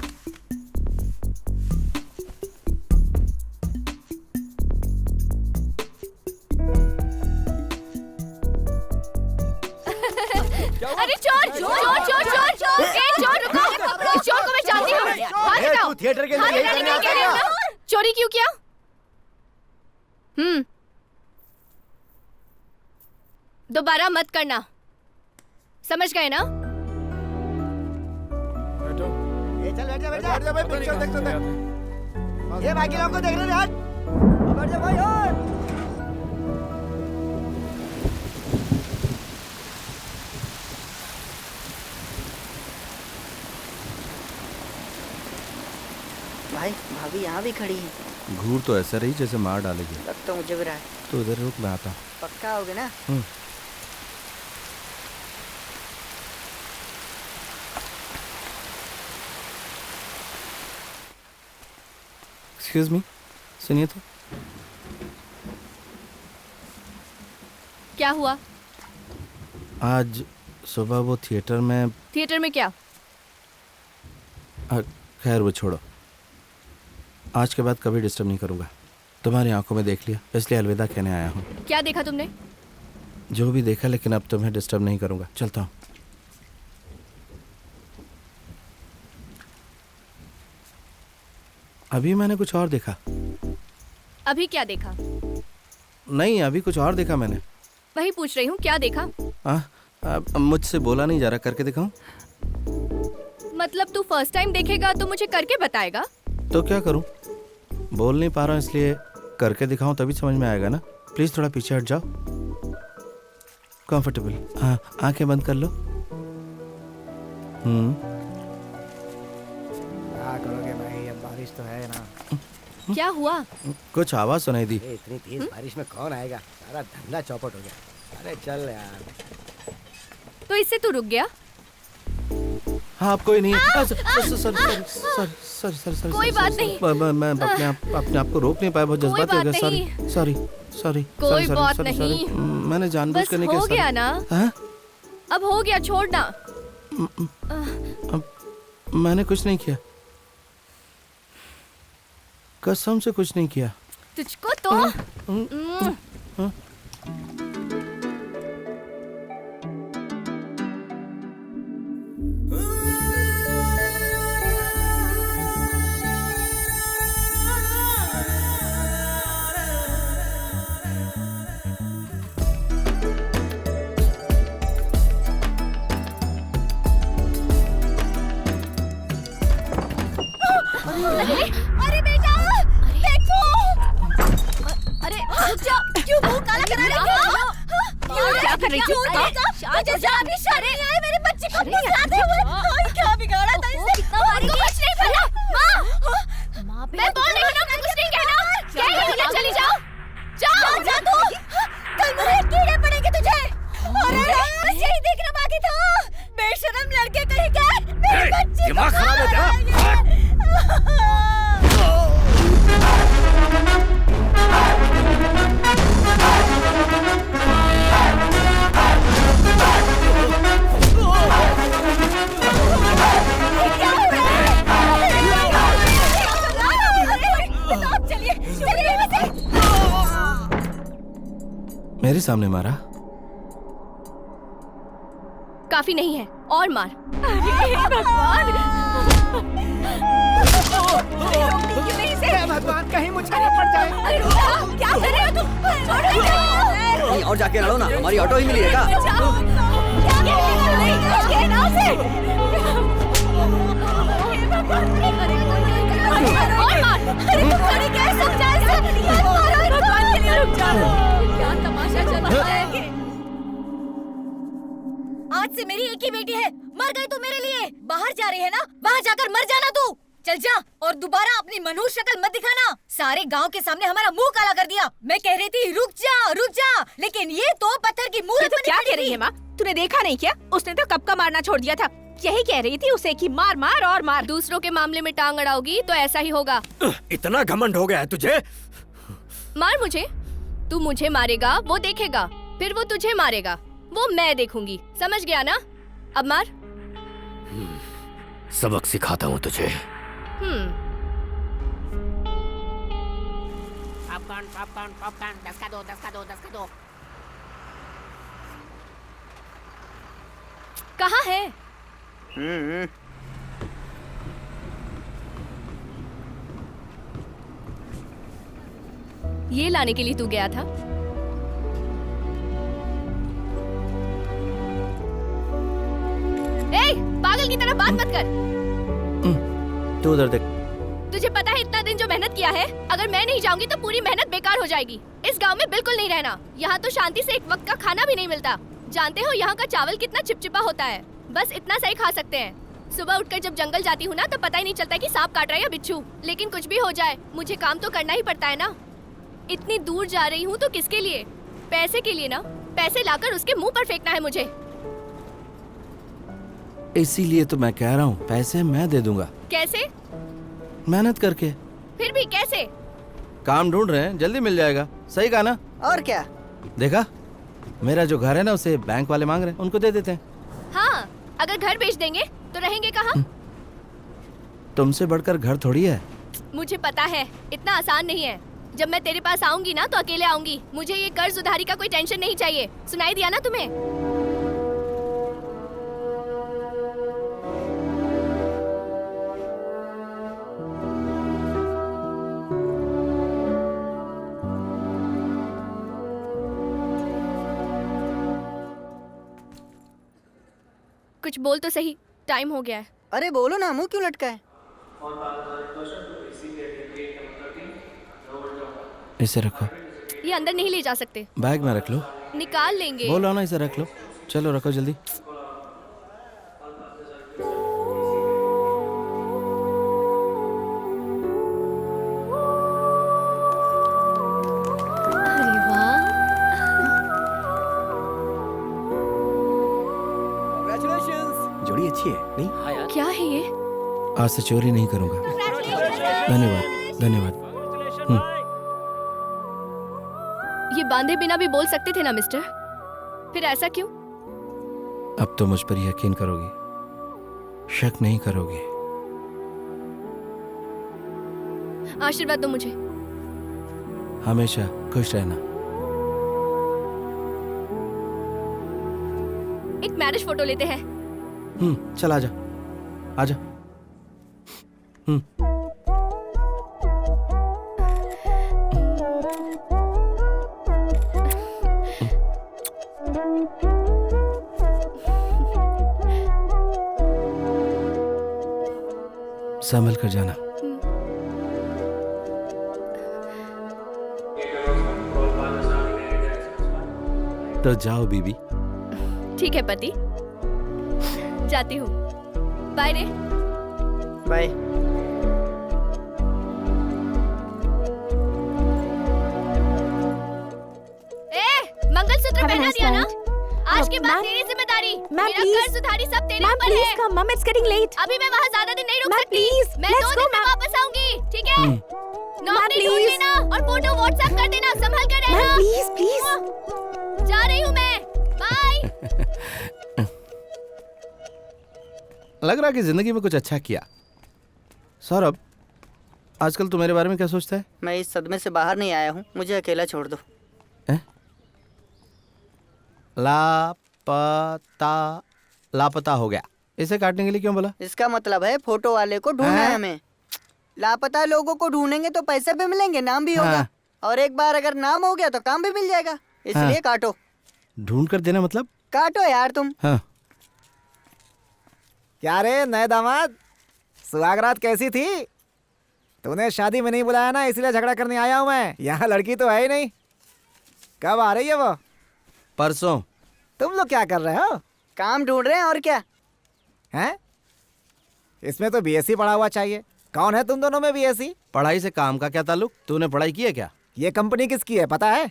अरे चोर चोर चोर चोर चोर चोर! ए चोर रुको! इस चोर को मैं जानती हूँ। हाथ हटाओ। थिएटर के अंदर यही करने आता है क्या? चोरी क्यों किया? दोबारा मत करना, समझ गए ना? चल बैठ जा भाई, पिक्चर देख तो देख। ये बाकी लोगों को देख रहे हैं यार। बैठ जा भाई यार। भाई भाभी यहाँ भी खड़ी है। घूर तो ऐसा रही जैसे मार डालेगी। लग तो मुझे भी रहा है। तो इधर रुक, मैं आता हूँ। पक्का होगे ना? एक्सक्यूज मी, सुनिए तो। क्या हुआ? आज सुबह वो थिएटर में। थिएटर में क्या? खैर वो छोड़ो, आज के बाद कभी डिस्टर्ब नहीं करूँगा। तुम्हारी आंखों में देख लिया, इसलिए अलविदा कहने आया हूँ। क्या देखा तुमने? जो भी देखा, लेकिन अब तुम्हें डिस्टर्ब नहीं करूँगा। चलता हूँ। अभी मैंने कुछ और देखा। अभी क्या देखा? नहीं, अभी कुछ और देखा मैंने। वही पूछ रही हूँ, क्या देखा? मुझसे बोला नहीं जा रहा, करके दिखाऊं? मतलब तू फर्स्ट टाइम देखेगा तो मुझे करके बताएगा? तो क्या करूं? बोल नहीं पा रहा हूं, इसलिए करके दिखाऊं तभी समझ में आएगा ना। प्लीज थोड़ा पीछे हट जाओ। कंफर्टेबल। हाँ, आंखें बंद कर लो। क्या करोगे भाई, अब बारिश तो है ना। क्या हुआ? कुछ आवाज सुनाई दी। इतनी तेज बारिश में कौन आएगा? सारा धंधा चौपट हो गया। अरे चल यार। तो इससे तू रुक गया? हाँ, अब कोई नहीं। सॉरी। कोई बात नहीं। मैं अपने आप को रोक नहीं पाया, बहुत जज्बाती हो गया। सॉरी। कोई बात नहीं। मैंने जानबूझ कर नहीं किया। हो गया ना? अब हो गया, छोड़ना। मैंने कुछ नहीं किया, कसम से कुछ नहीं किया। तुझको तो अरे बेटा, देखो। अरे रुक जा, क्यों मुंह काला करा रही हो? क्या कर रही थी? अरे मेरे बच्चे को फुसलाते हुए क्या बिगाड़ा था इसने? उनको कुछ नहीं पता। माँ, मैं बोल रही हूँ ना, कुछ नहीं कहना। क्या चली जाओ जा तू। कल मेरे कीड़े पड़ेंगे तुझे। अरे बस यही देखना बाकी था। बेशरम लड़के कहीं गए, मेरे बच्चे दिमाग खराब है तेरा। मेरे सामने मारा? काफी नहीं है, और मार। अरे भगवान! इसे। भगवान कहीं मुझे न पड़ जाए। अरे रुक जाओ, क्या कर रहे हो तुम? छोड़ो इसे। कहीं और जाके लड़ो ना, हमारी ऑटो ही मिली है क्या? क्या कर रहे हो? नहीं, छोड़िए ना उसे। और मार। अरे तुम थोड़ी क्या समझा इसे? भगवान के लिए रुक जाओ। क्या तमाशा चल रहा है? आज से मेरी एक ही बेटी है, मर गई तू मेरे लिए। बाहर जा रही है ना, वहाँ जाकर मर जाना तू। चल जा और दोबारा अपनी मनुष्य शक्ल मत दिखाना। सारे गांव के सामने हमारा मुंह काला कर दिया। मैं कह रही थी रुक जा, लेकिन ये तो पत्थर की मूर्त तो क्या कह रही है माँ? तूने देखा नहीं क्या? उसने तो कब का मारना छोड़ दिया था। यही कह रही थी उसे कि मार मार और मार। दूसरों के मामले में टांग अड़ाओगी तो ऐसा ही होगा। इतना घमंड हो गया है तुझे? मार मुझे। तू मुझे मारेगा, वो देखेगा, फिर वो तुझे मारेगा, वो मैं देखूंगी। समझ गया ना? अब मार। सबक सिखाता हूँ तुझे। पॉपकॉर्न 10 का दो। कहाँ है? ये लाने के लिए तू गया था? ए, पागल की तरह बात मत कर। तू उधर देख। तुझे पता है इतना दिन जो मेहनत किया है, अगर मैं नहीं जाऊंगी तो पूरी मेहनत बेकार हो जाएगी। इस गांव में बिल्कुल नहीं रहना। यहाँ तो शांति से एक वक्त का खाना भी नहीं मिलता। जानते हो यहाँ का चावल कितना चिपचिपा होता है? बस इतना सही खा सकते हैं। सुबह उठकर जब जंगल जाती हूँ ना तो पता ही नहीं चलता कि सांप काट रहा है या बिच्छू। लेकिन कुछ भी हो जाए मुझे काम तो करना ही पड़ता है ना। इतनी दूर जा रही हूँ तो किसके लिए? पैसे के लिए ना। पैसे लाकर उसके मुंह पर फेंकना है मुझे। इसीलिए तो मैं कह रहा हूँ पैसे मैं दे दूंगा। कैसे? मेहनत करके। फिर भी कैसे? काम ढूंढ रहे हैं, जल्दी मिल जाएगा। सही कहा ना? और क्या? देखा, मेरा जो घर है ना उसे बैंक वाले मांग रहे हैं, उनको दे देते हैं। हाँ, अगर घर बेच देंगे तो रहेंगे कहाँ? तुमसे बढ़कर घर थोड़ी है। मुझे पता है, इतना आसान नहीं है। जब मैं तेरे पास आऊंगी ना तो अकेले आऊंगी। मुझे ये कर्ज उधारी का कोई टेंशन नहीं चाहिए। सुनाई दिया ना तुम्हें? कुछ बोल तो सही, टाइम हो गया है। अरे बोलो ना, मुंह क्यों लटका है? इसे रखो। ये अंदर नहीं ले जा सकते। बैग में रख लो। निकाल लेंगे। बोलो ना, इसे रख लो। चलो रखो जल्दी। अरे वाह, जोड़ी अच्छी है नहीं? हाँ यार। क्या है ये? आज से चोरी नहीं करूंगा। धन्यवाद धन्यवाद। ये बांधे बिना भी बोल सकते थे ना मिस्टर। फिर ऐसा क्यों? अब तो मुझ पर यकीन करोगी, शक नहीं करोगी। आशीर्वाद दो मुझे। हमेशा खुश रहना। एक मैरिज फोटो लेते हैं। चल आजा आजा। संभल कर जाना। तो जाओ बीबी। ठीक है पति, जाती हूँ। बाय रे। बाय। मंगलसूत्र पहना दिया ना? आज के बाद तेरी जिम्मेदारी। मेरा कर्ज उधारी सब तेरे ऊपर है। Mom, it's getting late. अभी मैं वहाँ ज्यादा दिन नहीं रुक सकती। please, मैं let's 2 go, दिन में वापस आऊंगी, ठीक है? नौकरी ढूंढ please. लेना और फोटो व्हाट्सएप कर देना। संभल कर रहना। please. जा रही हूँ मैं। बाय। लग रहा कि जिंदगी में कुछ अच्छा किया। सौरभ, आजकल तू मेरे बारे में क्या सोचता है? मैं इस सदमे से बाहर नहीं आया हूँ, मुझे अकेला छोड़ दो। लापता हो गया। इसे काटने के लिए क्यों बोला? इसका मतलब है फोटो वाले को ढूंढना है हमें। लापता लोगों को ढूंढेंगे तो पैसे भी मिलेंगे, नाम भी होगा। और एक बार अगर नाम हो गया तो काम भी मिल जाएगा, इसलिए काटो। ढूंढ कर देना मतलब? काटो यार तुम। हाँ। क्या रे नए दामाद, सुहागरात कैसी थी? तूने शादी में नहीं बुलाया ना, इसलिए झगड़ा करने आया हूँ मैं। यहाँ लड़की तो है ही नहीं। कब आ रही है वो? परसों। तुम लोग क्या कर रहे हो? काम ढूंढ रहे हैं और क्या। हैं? इसमें तो बीएससी पढ़ा हुआ चाहिए। कौन है तुम दोनों में बीएससी? पढ़ाई से काम का क्या ताल्लुक? तूने पढ़ाई की है क्या? ये कंपनी किसकी है पता है?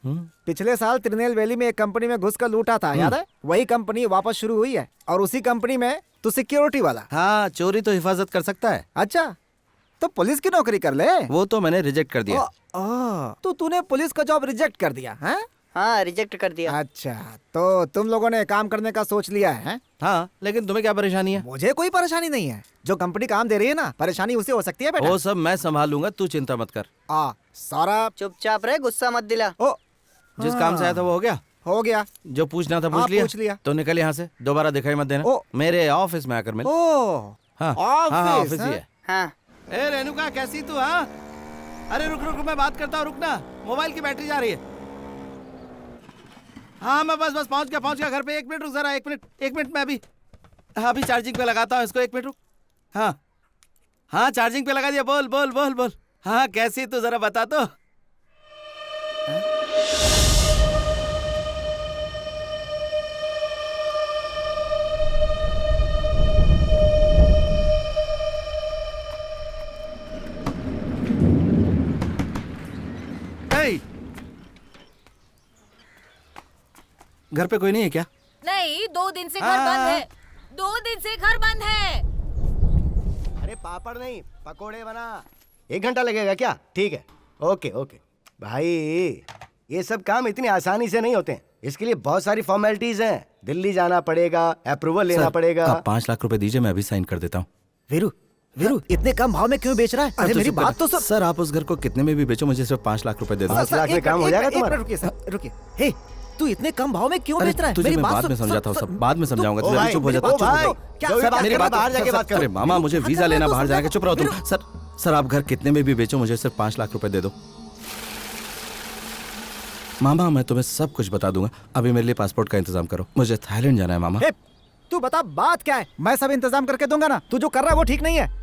पिछले साल त्रिनेल वैली में एक कंपनी में घुस कर लूटा था, याद है? वही कंपनी वापस शुरू हुई है और उसी कंपनी में तू सिक्योरिटी वाला। हाँ, चोरी तो हिफाजत कर सकता है। अच्छा, तो पुलिस की नौकरी कर ले। वो तो मैंने रिजेक्ट कर दिया। तो तूने पुलिस का जॉब रिजेक्ट कर दिया है? हाँ, रिजेक्ट कर दिया। अच्छा, तो तुम लोगों ने काम करने का सोच लिया है? हाँ, लेकिन तुम्हें क्या परेशानी है? मुझे कोई परेशानी नहीं है। जो कंपनी काम दे रही है ना, परेशानी उसे हो सकती है बेटा। वो सब मैं संभाल लूंगा, तू चिंता मत कर। सौरभ चुपचाप रहे, गुस्सा मत दिला। जिस काम से आया था वो हो गया? हो गया। जो पूछना था पूछ लिया? तो निकल यहाँ से, दोबारा दिखाई मत देना। मेरे ऑफिस में आकर मिल। हाँ, ऑफिस ही है। हाँ। ए रेणुका, कैसी तू? हाँ, अरे रुक रुक, मैं बात करता हूँ, रुकना, मोबाइल की बैटरी जा रही है। हाँ, मैं बस पहुंच गया घर पे। 1 मिनट रुक जरा, 1 मिनट मैं अभी चार्जिंग पे लगाता हूँ इसको। 1 मिनट रुक। हाँ, चार्जिंग पे लगा दिया। बोल। हाँ, कैसी तू जरा बता तो। घर पे कोई नहीं है क्या? नहीं, 2 दिन से घर बंद है। 2 दिन से घर बंद है। अरे पापड़ नहीं, पकोड़े बना। 1 घंटा लगेगा क्या? ठीक है, ओके भाई। ये सब काम इतनी आसानी से नहीं होते हैं, इसके लिए बहुत सारी फॉर्मेलिटीज हैं। दिल्ली जाना पड़ेगा, अप्रूवल लेना पड़ेगा। आप 5 लाख रुपए दीजिए, मैं अभी साइन कर देता हूँ। वीरू, इतने कम भाव में क्यों बेच रहा है? अरे मेरी बात तो सुन। सर, आप उस घर को कितने में भी बेचो, मुझे सिर्फ 5 लाख रुपए दे दो। 5 लाख में काम हो जाएगा तुम्हारा। रुकिए। हे, तू इतने कम भाव में क्यों बेच रहा है? तुझे मैं बाद में समझाता हूँ, सब बाद में समझाऊंगा। तू अभी चुप हो जा। मेरी बात बाहर जाके बात कर। अरे मामा, मुझे वीजा लेना, बाहर जाके चुप रहो तुम। सर, आप घर कितने में भी बेचो, मुझे सिर्फ 5 लाख रुपए दे दो। मामा, मैं तुम्हें सब कुछ बता दूंगा। अभी मेरे लिए पासपोर्ट का इंतजाम करो, मुझे थाईलैंड जाना है मामा। तू बता बात क्या है? मैं सब इंतजाम करके दूंगा ना। तू जो कर रहा है वो ठीक नहीं है।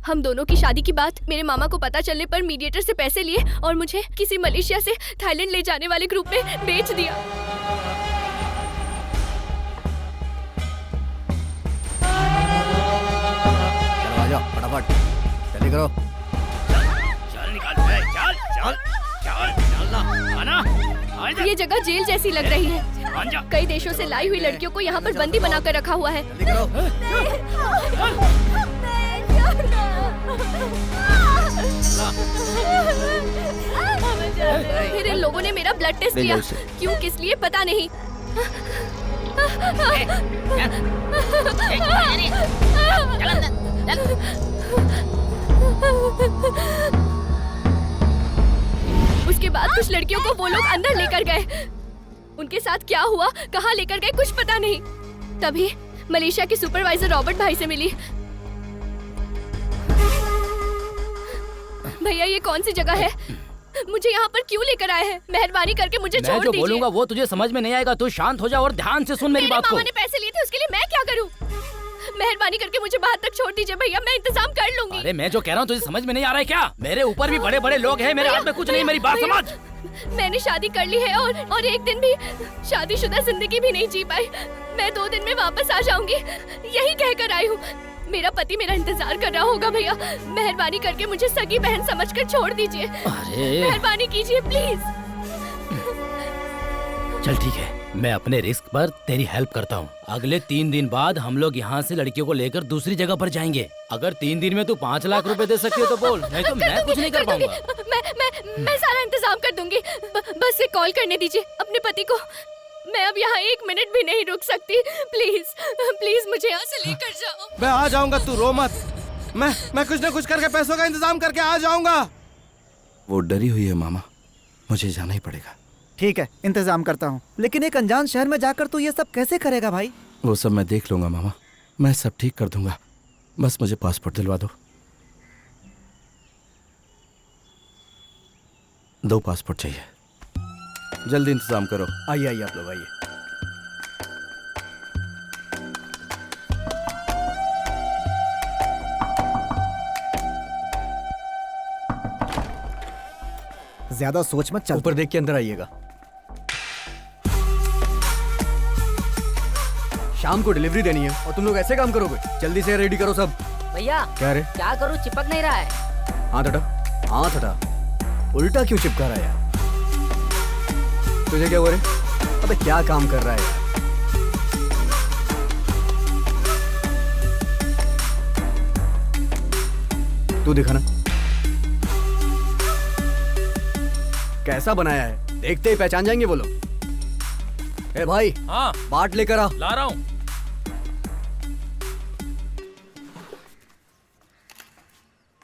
हम दोनों की शादी की बात मेरे मामा को पता चलने पर मीडिएटर से पैसे लिए और मुझे किसी मलेशिया से थाईलैंड ले जाने वाले ग्रुप में बेच दिया। चलो आ जाओ फटाफट, जल्दी करो। चल निकाल, चल ना। ये जगह जेल जैसी लग रही है। कई देशों से लाई हुई लड़कियों को यहाँ पर बंदी बनाकर रखा हुआ है। फिर इन लोगों ने मेरा ब्लड टेस्ट किया, क्यों किस लिए पता नहीं। उसके बाद कुछ लड़कियों को वो लोग अंदर लेकर गए। उनके साथ क्या हुआ, कहाँ लेकर गए, कुछ पता नहीं। तभी मलेशिया के सुपरवाइजर रॉबर्ट भाई से मिली। भैया, ये कौन सी जगह है? मुझे यहाँ पर क्यों लेकर आए हैं? मेहरबानी करके मुझे छोड़ दीजिए। मैं जो बोलूंगा वो तुझे समझ में नहीं आएगा। तू शांत हो जा और ध्यान से सुन मेरी बात को। मामा ने पैसे लिए थे, उसके लिए मैं क्या करूँ? मेहरबानी करके मुझे बाहर तक छोड़ दीजिए भैया, मैं इंतजाम कर लूंगी। अरे मैं जो कह रहा हूँ तुझे समझ में नहीं आ रहा है क्या? मेरे ऊपर भी बड़े बड़े लोग हैं, मेरे हाथ में कुछ नहीं। मेरी बात समझ। मैंने शादी कर ली है और एक दिन भी शादीशुदा जिंदगी भी नहीं जी पाई। मैं 2 दिन में वापस आ जाऊंगी, यही कहकर आई हूँ। मेरा पति मेरा इंतजार कर रहा होगा। भैया, मेहरबानी करके मुझे सगी बहन समझकर छोड़ दीजिए। मेहरबानी कीजिए प्लीज। चल ठीक है, मैं अपने रिस्क पर तेरी हेल्प करता हूँ। अगले 3 दिन बाद हम लोग यहाँ से लड़कियों को लेकर दूसरी जगह पर जाएंगे। अगर 3 दिन में तू 5 लाख रुपए दे सकती हो तो बोल, नहीं तो मैं कुछ नहीं कर पाऊंगा। मैं सारा इंतजाम कर दूंगी। बस एक कॉल करने दीजिए अपने पति को। मैं अब यहाँ 1 मिनट भी नहीं रुक सकती। प्लीज मुझे यहाँ से लेकर जाओ। मैं आ जाऊंगा, तू रो मत। मैं कुछ न कुछ करके पैसों का इंतजाम करके आ जाऊंगा। वो डरी हुई है मामा, मुझे जाना ही पड़ेगा। ठीक है, इंतजाम करता हूँ, लेकिन एक अनजान शहर में जाकर तू ये सब कैसे करेगा भाई? वो सब मैं देख लूंगा मामा, मैं सब ठीक कर दूंगा। बस मुझे पासपोर्ट दिलवा दो। 2 पासपोर्ट चाहिए, जल्दी इंतजाम करो। आइए आइए आप लोग आइए। ज्यादा सोच मत, चल। ऊपर देख के अंदर आइएगा। शाम को डिलीवरी देनी है और तुम लोग ऐसे काम करोगे? जल्दी से रेडी करो सब। भैया क्या रे? क्या करूँ, चिपक नहीं रहा है। हाथ हटा, हाथ हटा। उल्टा क्यों चिपका रहा है यार? तुझे क्या हुआ रे? अबे क्या काम कर रहा है यार? तू दिखा ना कैसा बनाया है, देखते ही पहचान जाएंगे वो लोग। ए भाई, हाँ बाट लेकर आ। ला रहा हूँ।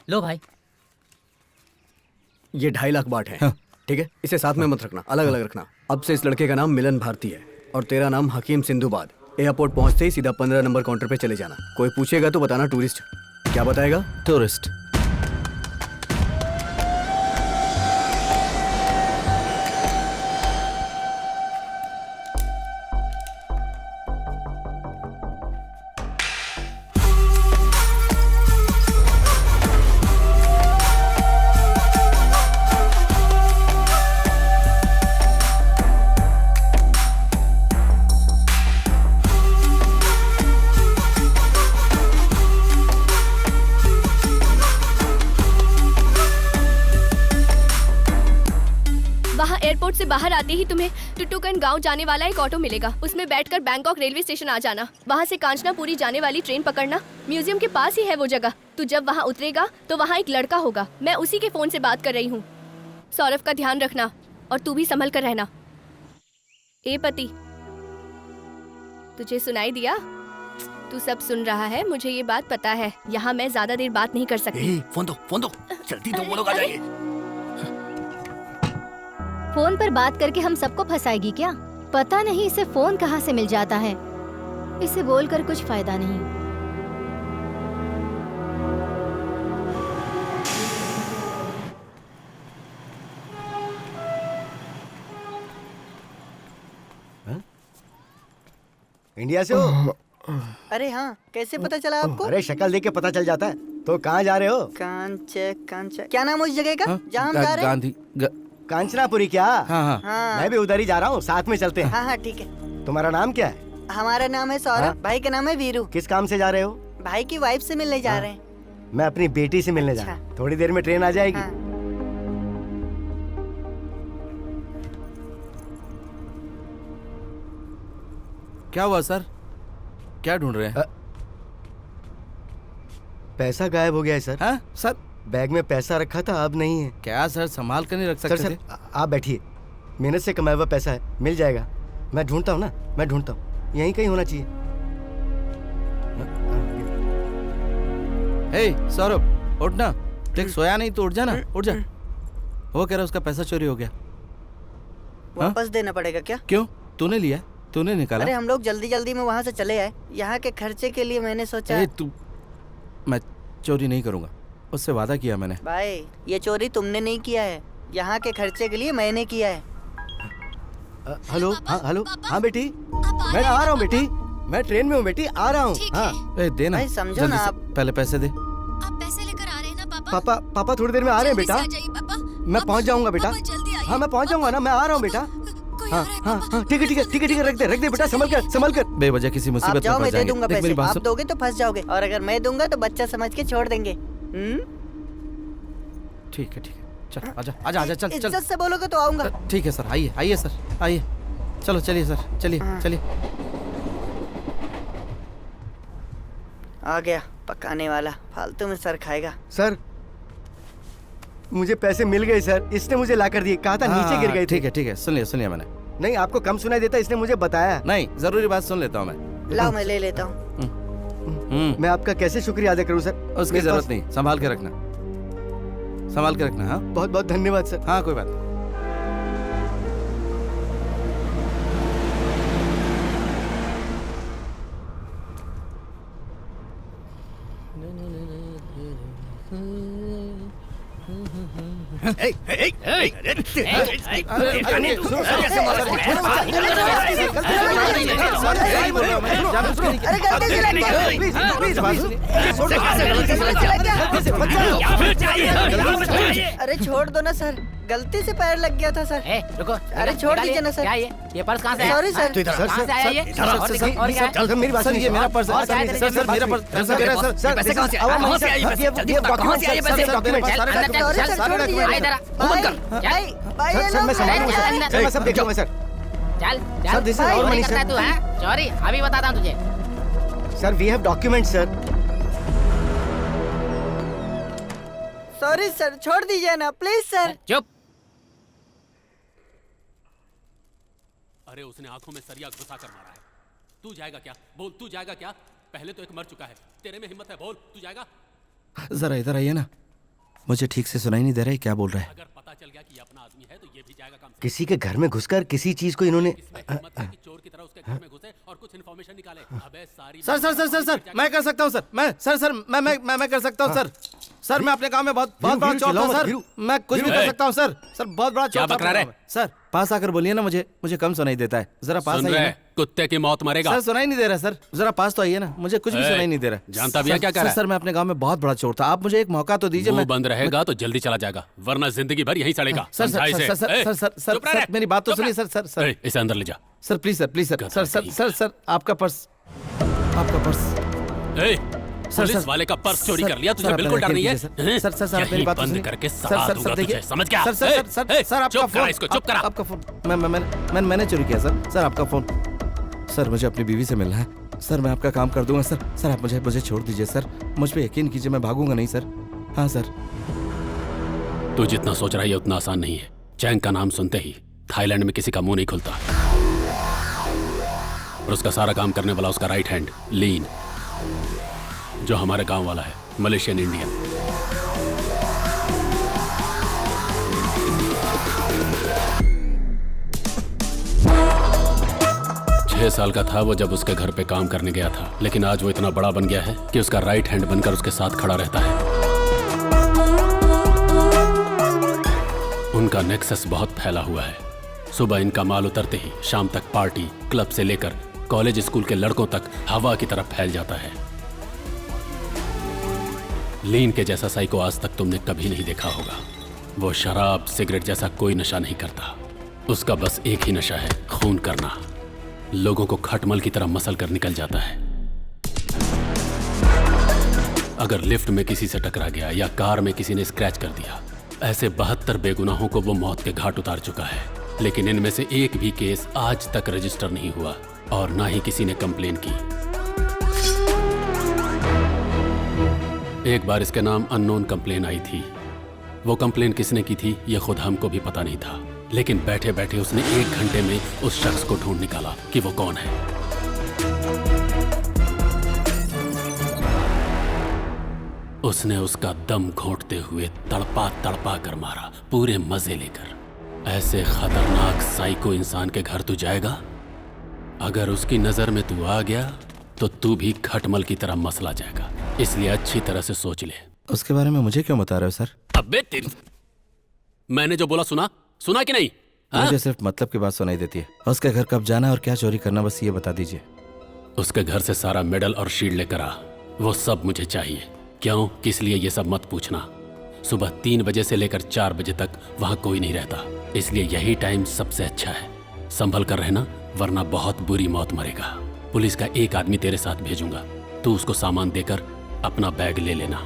लो भाई। ये 2.5 लाख बाट है। ठीक है, इसे साथ में मत रखना, अलग अलग रखना। अब से इस लड़के का नाम मिलन भारती है और तेरा नाम हकीम सिंधुबाद। एयरपोर्ट पहुंचते ही सीधा 15 नंबर काउंटर पे चले जाना। कोई पूछेगा तो बताना टूरिस्ट। क्या बताएगा? टूरिस्ट। एयरपोर्ट से बाहर आते ही तुम्हें टुटुकन गांव जाने वाला एक ऑटो मिलेगा। उसमें बैठकर बैंकॉक रेलवे स्टेशन आ जाना। वहां से कांचनापुरी जाने वाली ट्रेन पकड़ना। म्यूजियम के पास ही है वो जगह। तू जब वहां उतरेगा तो वहां एक लड़का होगा। मैं उसी के फोन से बात कर रही हूँ। सौरभ का ध्यान रखना और तू भी संभल कर रहना। ए पति, तुझे सुनाई दिया? तू सब सुन रहा है, मुझे ये बात पता है। यहाँ मैं ज्यादा देर बात नहीं कर सकती। फोन दो, फोन दो, जल्दी दो, वो लोग आ जाएंगे। फोन पर बात करके हम सबको फंसाएगी क्या? पता नहीं इसे फोन कहाँ से मिल जाता है। इसे बोलकर कुछ फायदा नहीं। इंडिया से हो? अरे हाँ, कैसे पता चला आपको? अरे शक्ल देख के पता चल जाता है। तो कहाँ जा रहे हो? कांच क्या नाम है उस जगह का जहाँ हम जा रहे हैं? गांधी कांचनापुरी। क्या? हाँ। मैं भी उधर ही जा रहा हूँ, साथ में चलते हैं। हाँ ठीक है। तुम्हारा नाम क्या है? हमारा नाम है सौरभ। भाई का नाम है वीरू। किस काम से जा रहे हो? भाई की वाइफ से मिलने जा रहे हैं। मैं अपनी बेटी से मिलने जा रहा हूँ। थोड़ी देर में ट्रेन आ जाएगी। क्या हुआ सर? क्या ढूंढ रहे हैं? पैसा गायब हो गया है सर। हाँ सर, बैग में पैसा रखा था, अब नहीं है। क्या सर, संभाल कर नहीं रख सकते थे? आप बैठिए, मेहनत से कमाया हुआ पैसा है, मिल जाएगा। मैं ढूंढता हूँ ना, मैं ढूंढता हूँ, यहीं कहीं होना चाहिए। हे सौरभ, उठ ना। देख सोया नहीं तो उठ जा ना, उठ जा। वो कह रहा उसका पैसा चोरी हो गया। वापस देना पड़ेगा क्या? क्यों? तूने लिया, तूने निकाला। अरे हम लोग जल्दी जल्दी में वहाँ से चले आए। यहाँ के खर्चे के लिए मैंने सोचा। मैं चोरी नहीं करूँगा, उससे वादा किया मैंने। भाई ये चोरी तुमने नहीं किया है, यहाँ के खर्चे के लिए मैंने किया है। हेलो, हाँ हेलो, हाँ बेटी, मैं आ रहा हूँ बेटी, मैं ट्रेन में हूँ बेटी, आ रहा हूँ। हाँ देना, भाई समझो ना आप। पहले पैसे दे। आप पैसे लेकर आ रहे हैं ना पापा? पापा थोड़ी देर में आ रहे हैं बेटा। मैं पहुँच जाऊंगा बेटा। हाँ मैं पहुँच जाऊंगा ना, मैं आ रहा हूँ बेटा। हाँ ठीक है ठीक है ठीक है ठीक है, रख दे बेटा, संभल कर। बेवजह किसी मुसीबत में जाओ, मैं फंस दे जाएंगे। दूंगा पैसे। आप दोगे तो फंस जाओगे, और अगर मैं दूंगा तो बच्चा समझ के छोड़ देंगे। ठीक है चल, आजा चल। इज्जत से बोलोगे तो आऊंगा। ठीक है सर, आइए सर, आइए। चलो चलिए सर, चलिए। आ गया पकाने वाला, फालतू में सर खाएगा। सर मुझे पैसे मिल गए सर, इसने मुझे ला कर दिए, कहा था नीचे गिर गए थे। ठीक है, सुन लिया मैंने। नहीं आपको कम सुनाई देता, इसने मुझे बताया। नहीं, जरूरी बात सुन लेता हूँ मैं। लाओ मैं ले लेता हूँ। मैं आपका कैसे शुक्रिया अदा करूँ सर? उसकी जरूरत नहीं, संभाल के रखना। हाँ बहुत बहुत धन्यवाद सर। हाँ कोई बात नहीं। अरे छोड़ दो ना सर, गलती से पैर लग गया था सर। रुको, अरे छोड़ दीजिए ना सर। क्या ये पर्स कहाँ से आया? Sorry sir. कहाँ से आया ये? और दिखाओ, और क्या है? मेरी बात सर ये मेरा पर्स है सर, मेरा पर्स सर, पैसे कहाँ से आए? कहाँ से आए ये पैसे? कहाँ से आए ये पैसे? डॉक्यूमेंट सर मैं संभालूंगा सर, मैं सब देख लूंगा सर। चल sir, this is our money, करता है sir. तू, हैं? सॉरी, अभी बताता हूँ तुझे। Sir we have document sir. Sorry sir, छोड़ दीजिए ना प्लीज सर। चुप। अरे उसने आंखों में सरिया घुसा कर मारा है। तू जाएगा क्या? बोल, तू जाएगा क्या? पहले तो एक मर चुका है, तेरे में हिम्मत है, बोल तू जाएगा? जरा इधर आइए ना, मुझे ठीक से सुनाई नहीं दे रहा है क्या बोल रहा है। अगर पता चल गया कि ये अपना आदमी है तो ये भी जाएगा काम से। किसी के घर में घुसकर किसी चीज को इन्होंने कि चोर की तरह उसके घर में घुसे और कुछ इन्फॉर्मेशन निकाले। अबे सारी sir sir sir sir sir मैं कर सकता हूँ सर, मैं कर सकता हूँ सर, मैं अपने काम में बहुत बड़ा चोर था सर, मैं कुछ भी कर सकता हूँ सर, बहुत बड़ा चोर था सर। पास आकर बोलिए ना, मुझे कम सुनाई देता है, जरा पास आइए। कुत्ते की मौत मरेगा। सर सुनाई नहीं दे रहा सर, जरा पास तो आइए ना, मुझे कुछ भी सुनाई नहीं दे रहा। जानता भी है क्या कर रहा है? सर मैं अपने गांव में बहुत बड़ा चोर था, आप मुझे एक मौका तो दीजिए। मुंह बंद रहेगा तो जल्दी चला जाएगा, वरना जिंदगी भर यहीं सड़ेगा। सर मेरी बात तो सुनिए सर। इसे अंदर ले जा सर, प्लीज सर, आपका पर्स। पुलिस वाले का पर्स चोरी कर लिया, तुझे बिल्कुल डर नहीं है? सर मेरी बात बंद करके सजा दूंगा तुझे, समझ गया? सर आपका फोन, इसको चुप करा। आपका फोन मैंने चोरी किया सर, आपका फोन। सर मुझे अपनी बीवी से मिलना है सर, मैं आपका काम कर दूंगा सर, आप मुझे छोड़ दीजिए सर, मुझ पे यकीन कीजिए, मैं भागूंगा नहीं सर। हाँ सर। तू जितना सोच रहा है उतना आसान नहीं है। चैंग का नाम सुनते ही थाईलैंड में किसी का मुंह नहीं खुलता, और उसका सारा काम करने वाला उसका राइट हैंड लीन, जो हमारे गांव वाला है, मलेशियन इंडियन। छह साल का था वो जब उसके घर पे काम करने गया था, लेकिन आज वो इतना बड़ा बन गया है कि उसका राइट हैंड बनकर उसके साथ खड़ा रहता है। उनका नेक्सस बहुत फैला हुआ है। सुबह इनका माल उतरते ही शाम तक पार्टी, क्लब से लेकर कॉलेज स्कूल के लड़कों तक हवा की तरफ फैल जाता है। लीन के जैसा साइको आज तक तुमने कभी नहीं देखा होगा। वो शराब सिगरेट जैसा कोई नशा नहीं करता, उसका बस एक ही नशा है, खून करना। लोगों को खटमल की तरह मसल कर निकल जाता है। अगर लिफ्ट में किसी से टकरा गया या कार में किसी ने स्क्रैच कर दिया, ऐसे 72 बेगुनाहों को वो मौत के घाट उतार चुका है, लेकिन इनमें से एक भी केस आज तक रजिस्टर नहीं हुआ और ना ही किसी ने कंप्लेन की। एक बार इसके नाम अननोन कंप्लेन आई थी। वो कंप्लेन किसने की थी ये खुद हमको भी पता नहीं था, लेकिन बैठे बैठे उसने 1 घंटे में उस शख्स को ढूंढ निकाला कि वो कौन है। उसने उसका दम घोंटते हुए तड़पा तड़पा कर मारा, पूरे मजे लेकर। ऐसे खतरनाक साइको इंसान के घर तू जाएगा? अगर उसकी नजर में तू आ गया तो तू भी खटमल की तरह मसला जाएगा, इसलिए अच्छी तरह से सोच ले। उसके बारे में मुझे क्यों बता रहे हो सर? अबे तेरी, मैंने जो बोला सुना कि नहीं? मुझे सिर्फ मतलब की बात सुनाई देती है। उसके घर कब जाना और क्या चोरी करना, बस ये बता दीजिए। उसके घर से सारा मेडल और शील्ड लेकर आ, वो सब मुझे चाहिए। क्यों, किस लिए ये सब मत पूछना। सुबह 3 बजे से लेकर 4 बजे तक वहां कोई नहीं रहता, इसलिए यही टाइम सबसे अच्छा है। संभल कर रहना, वरना बहुत बुरी मौत मरेगा। पुलिस का एक आदमी तेरे साथ भेजूंगा, तू उसको सामान देकर अपना बैग ले लेना।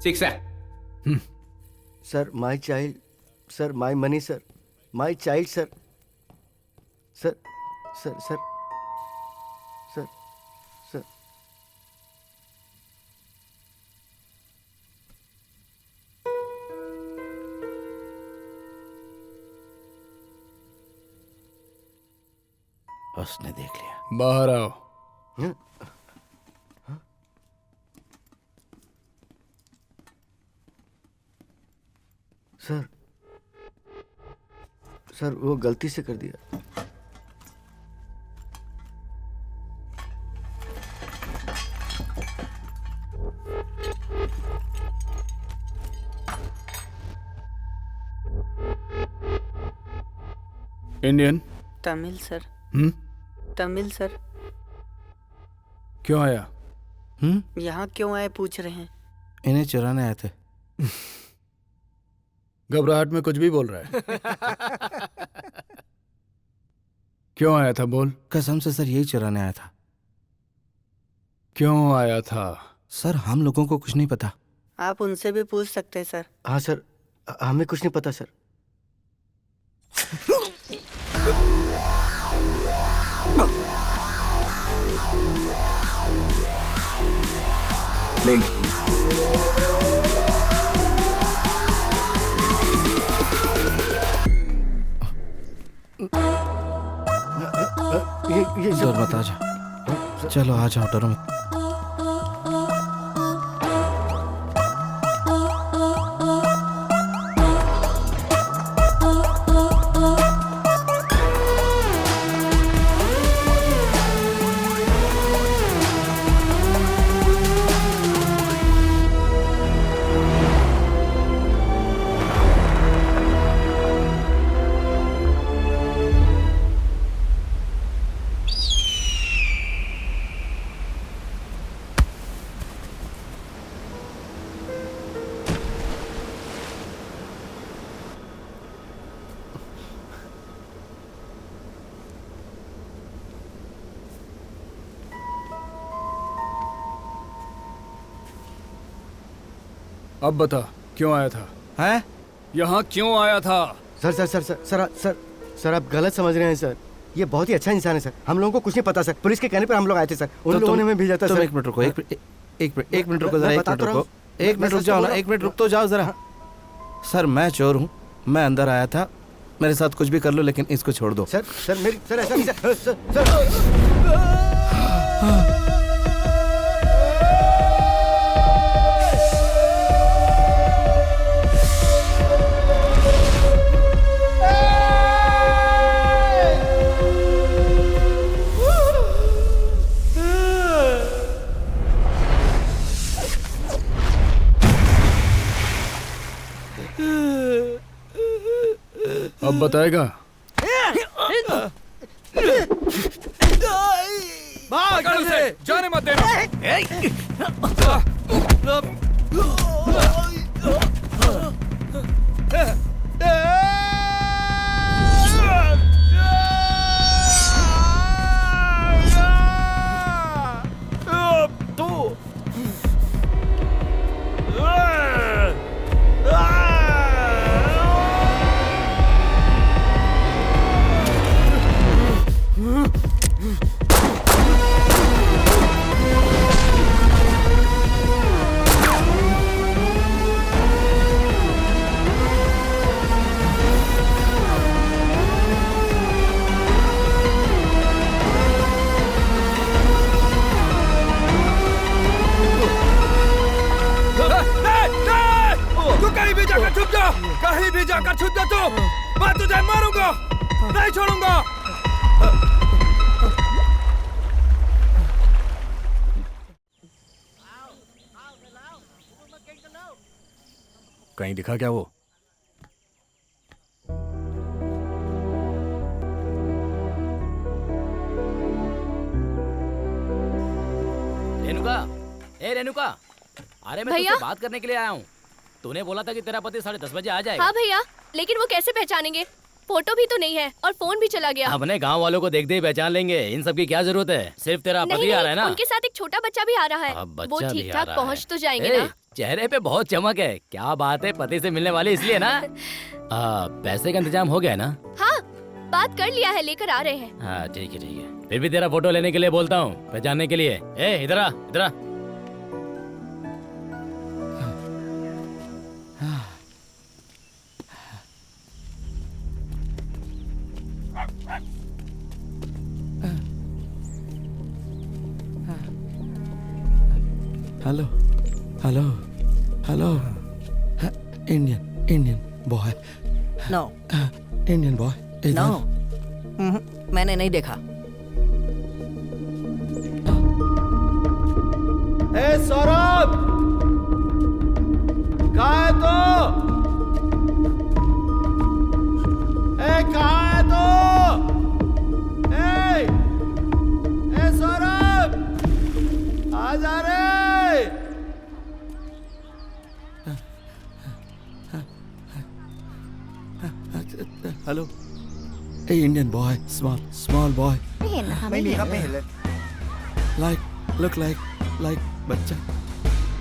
शिक्षा sir my child, sir my money, sir my child, sir sir sir sir sir sir उसने देख लिया। बाहर आओ। सर सर वो गलती से कर दिया। Indian? Tamil sir. Tamil sir. क्यों आया? यहाँ क्यों आए पूछ रहे हैं। इन्हें चुराने आए थे। घबराहट में कुछ भी बोल रहा है। क्यों आया था बोल? कसम से सर यही चुराने आया था। क्यों आया था? सर हम लोगों को कुछ नहीं पता। आप उनसे भी पूछ सकते हैं सर। हाँ सर, हमें कुछ नहीं पता सर। ये डर मत, आ जाओ। चलो आ जाओ, डरो मत। अब बता क्यों आया था? हैं? यहाँ क्यों आया था? Sir sir sir sir sir sir sir आप गलत समझ रहे हैं सर। ये बहुत ही अच्छा इंसान है सर। हम लोगों को कुछ नहीं पता सर। पुलिस के कहने पर हम लोग आए थे सर। उन लोगों ने हमें भेजा था सर। एक मिनट रुको, एक मिनट रुको, जरा एक मिनट रुको। एक मिनट रुक जाओ ना, एक मिनट रुक तो जाओ जरा। सर मैं चोर हूँ, मैं अंदर आया था। मेरे साथ कुछ भी कर लो लेकिन इसको छोड़ दो। सर सर मेरी सर ऐसा नहीं सर। अब बताएगा? पकड़ उसे, जाने मत देना। कहीं भी जाकर छुप जा तू, मैं तुझे मारूंगा, नहीं छोड़ूंगा। कहीं दिखा क्या वो? रेनुका, ए रेनुका, अरे मैं भैया? तुझसे बात करने के लिए आया हूँ। तूने बोला था कि तेरा पति 10:30 बजे आ जाएगा। हाँ भैया, लेकिन वो कैसे पहचानेंगे? फोटो भी तो नहीं है और फोन भी चला गया। अपने गांव वालों को देखते ही पहचान लेंगे, इन सब की क्या जरूरत है? सिर्फ तेरा नहीं, पति आ रहा है ना? उनके साथ एक छोटा बच्चा भी आ रहा है। अब वो बच्चा भी ठीक आ ठाक रहा पहुंच है। तो जाएंगे ए, ना। चेहरे पे बहुत चमक है, क्या बात है, पति से मिलने वाली इसलिए ना? पैसे का इंतजाम हो गया है ना? हाँ, बात कर लिया है, लेकर आ रहे हैं। हाँ ठीक है ठीक है, फिर भी तेरा फोटो लेने के लिए बोलता हूँ, पहचानने के लिए। ए इधर आ, इधर आ। Hello hello hello, Indian boy. No Indian boy. No, मैंने नहीं देखा। ए सौरभ, कहाँ है तो? ए कहाँ है तो? ए सौरभ, आ जा रे। Hello, a Indian boy, small boy, look like बच्चा।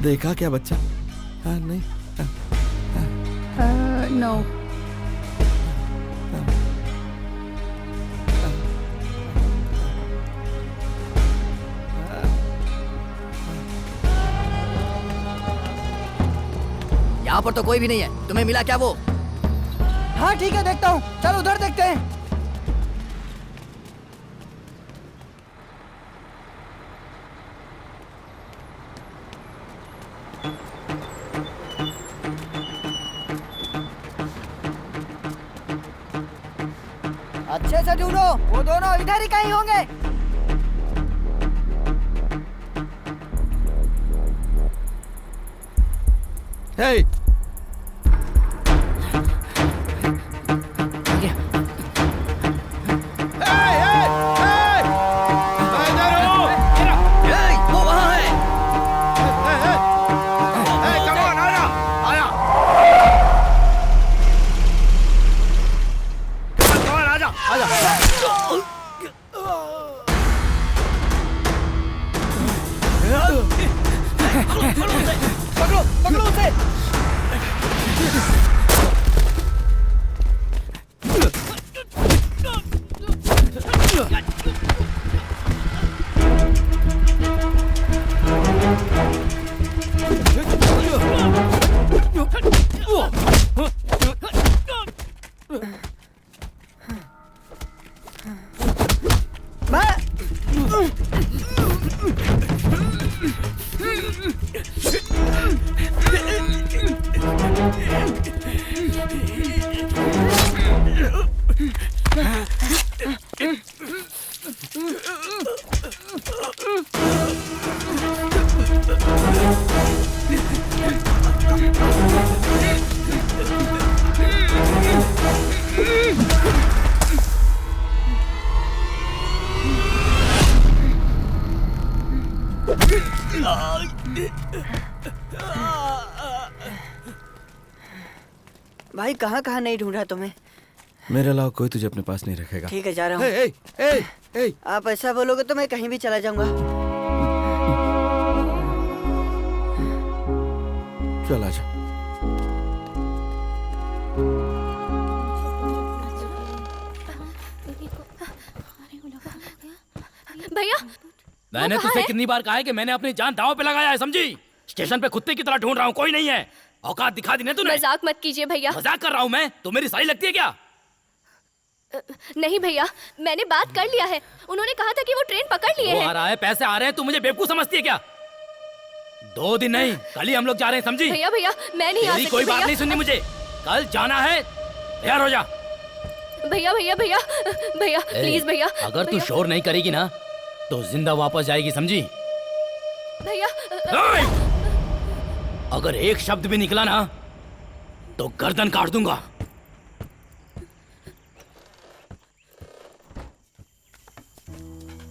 देखा क्या बच्चा? हाँ नहीं, नो। यहाँ पर तो कोई भी नहीं है, तुम्हें मिला क्या वो? हाँ ठीक है, देखता हूँ, चल उधर देखते हैं। अच्छे से ढूंढो, वो दोनों इधर ही कहीं होंगे। Hey! पकड़ो उसे। भाई कहाँ कहाँ नहीं ढूंढा तुम्हें? मेरे अलावा कोई तुझे अपने पास नहीं रखेगा। ठीक है, जा रहा हूँ। आप ऐसा बोलोगे तो मैं कहीं भी चला जाऊंगा। चल आजा। भैया, मैंने तुझसे कितनी बार कहा है कि मैंने अपनी जान दांव पे लगाया है, समझी? स्टेशन पे कुत्ते की तरह ढूंढ रहा हूँ, कोई नहीं है। औकात दिखा दी ना तूने। मजाक मत कीजिए भैया। मजाक कर रहा हूँ मैं? तो मेरी साली लगती है क्या? नहीं भैया, मैंने बात कर लिया है, उन्होंने कहा था कि वो ट्रेन पकड़ लिए वो हैं। आ रहा है, पैसे आ रहे हैं, तू मुझे बेवकूफ समझती है क्या? 2 दिन नहीं, कल ही हम लोग जा रहे हैं, समझी? भैया भैया, मैं नहीं आ सकती। कोई बात नहीं सुननी मुझे, कल जाना है, तैयार हो जा। भैया भैया भैया भैया प्लीज भैया। अगर तू शोर नहीं करेगी ना तो जिंदा वापस जाएगी, समझी? भैया अगर एक शब्द भी निकला ना तो गर्दन काट दूंगा।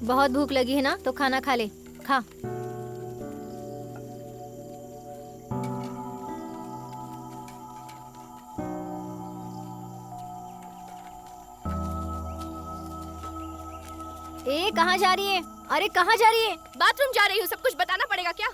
बहुत भूख लगी है ना, तो खाना खा ले, खा। ए कहाँ जा रही है? अरे कहाँ जा रही है? बाथरूम जा रही हूँ, सब कुछ बताना पड़ेगा क्या?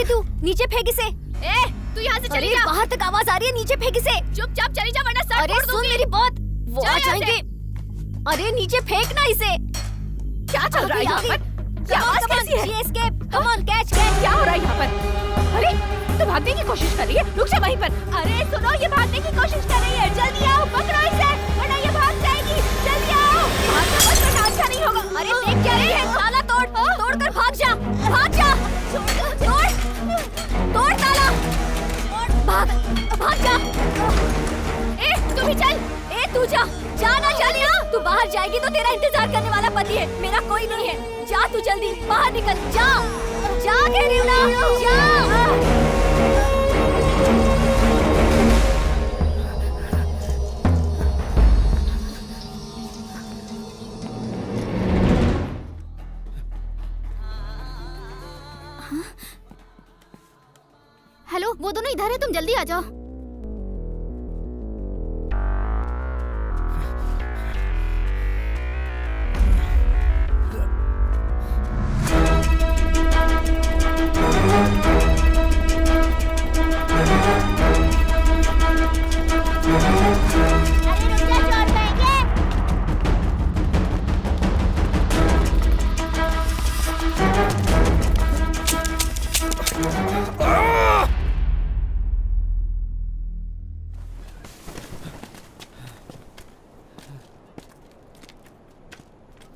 तू नीचे फेंक इसे। तू यहाँ से चली जा। बाहर तक आवाज आ रही है, नीचे फेंक इसे। चुपचाप चली जा वरना सर अरे सुन मेरी बात, वो आ जाएंगे। अरे नीचे फेंकना इसे। क्या चल रहा है यहाँ पर? क्या आवाज कैसी है? Escape, come on catch catch. क्या हो रहा है यहाँ पर? अरे तो भागने की कोशिश कर रही है, रुक जा वहीं पर। अरे सुनो, ये भागने की कोशिश कर रही है, जल्दी आओ, पकड़ो इसे वरना ये भाग जाएगी। जल्दी आओ, भागना मत वरना अच्छा नहीं होगा। अरे देख क्या रही है? ताला तोड़, तोड़कर भाग जा, भाग जा। तोड़ ताला, भाग भाग जा। तू भी चल। तू जा, जाना जानिया। तू बाहर जाएगी तो तेरा इंतजार करने वाला पति है, मेरा कोई नहीं है। जा तू जल्दी बाहर निकल, जा जा कह रही हूँ ना, जा। हेलो, वो दोनों इधर है, तुम जल्दी आ जाओ।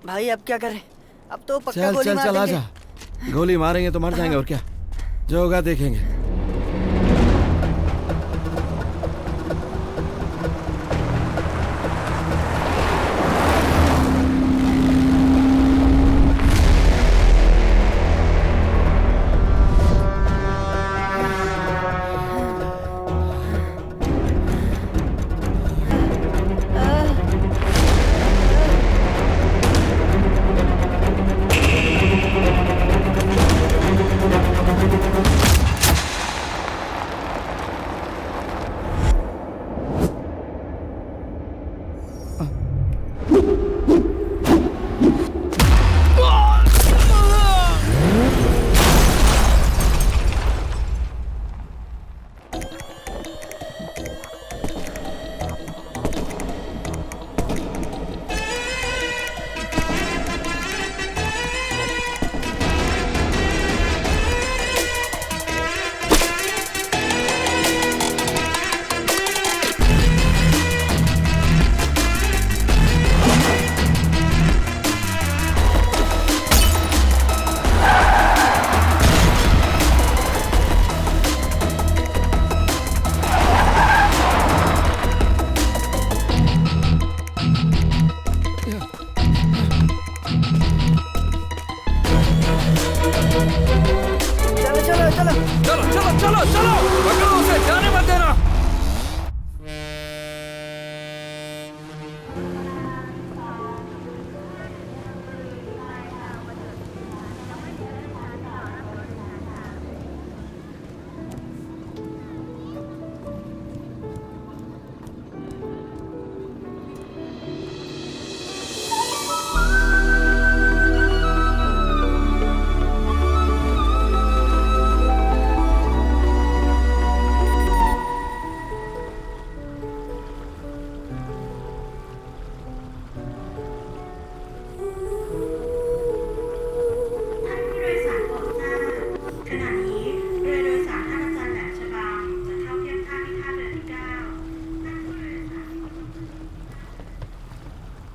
भाई अब क्या करें? अब तो पक्का चल गोली चल मार चल देंगे। आजा, गोली मारेंगे तो मर जाएंगे और क्या, जो होगा देखेंगे।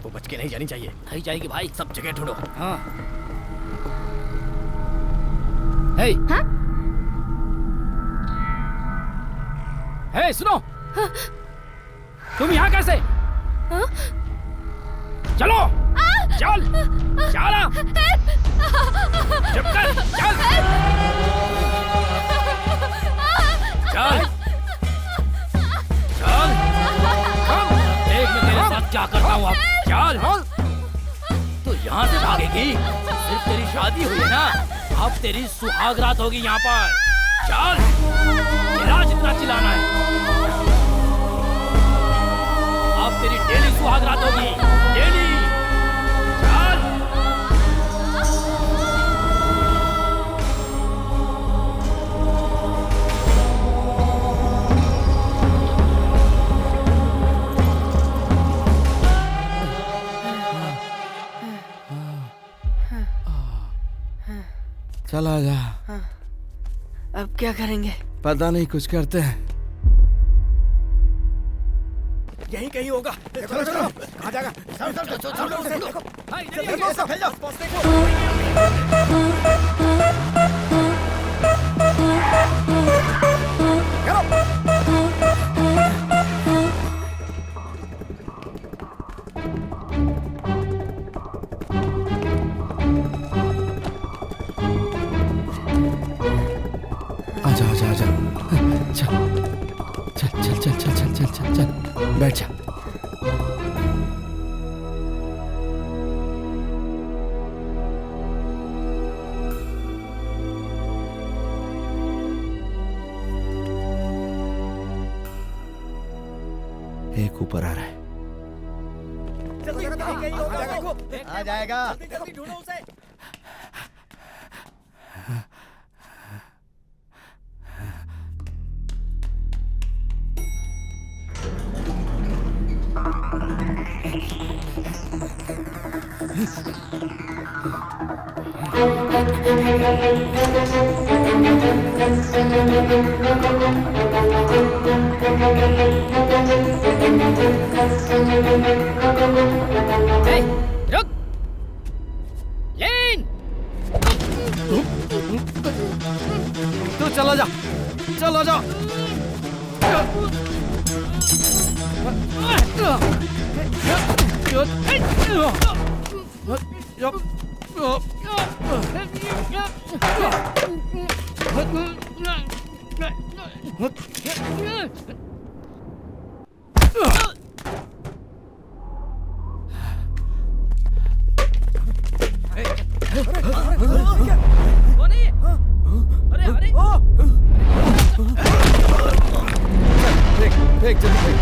वो बच के नहीं जानी चाहिए। नहीं जाएगी भाई, सब जगह ढूंढो। हाँ। हे, हाँ? हे सुनो। तुम यहाँ कैसे? चलो चल चल चुप कर चल चल चल देख मैं तेरे साथ क्या करता हूँ अब। चल तू यहाँ से भागेगी? सिर्फ तेरी शादी हुई है ना, अब तेरी सुहाग रात होगी यहाँ पर। चल मेरा जितना चिल्लाना है, अब तेरी डेली सुहाग रात होगी, डेली। चल चला जा। अब क्या करेंगे? पता नहीं, कुछ करते हैं। यहीं कहीं होगा। चलो चलो, कहाँ जाएगा? आजा आजा आजा, चल चल चल चल चल चल चल चल चल, बैठ जा। एक ऊपर आ रहा है। आ जाएगा। ढूंढो उसे। रुक लेन, तू चला जा, चला जा। फेंक जल्दी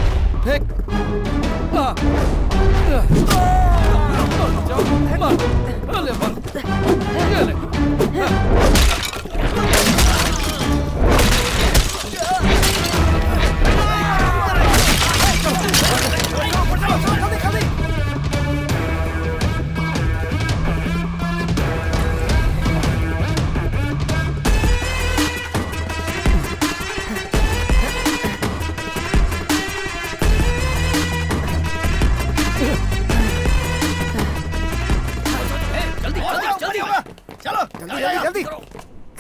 फेंक, जल्दी।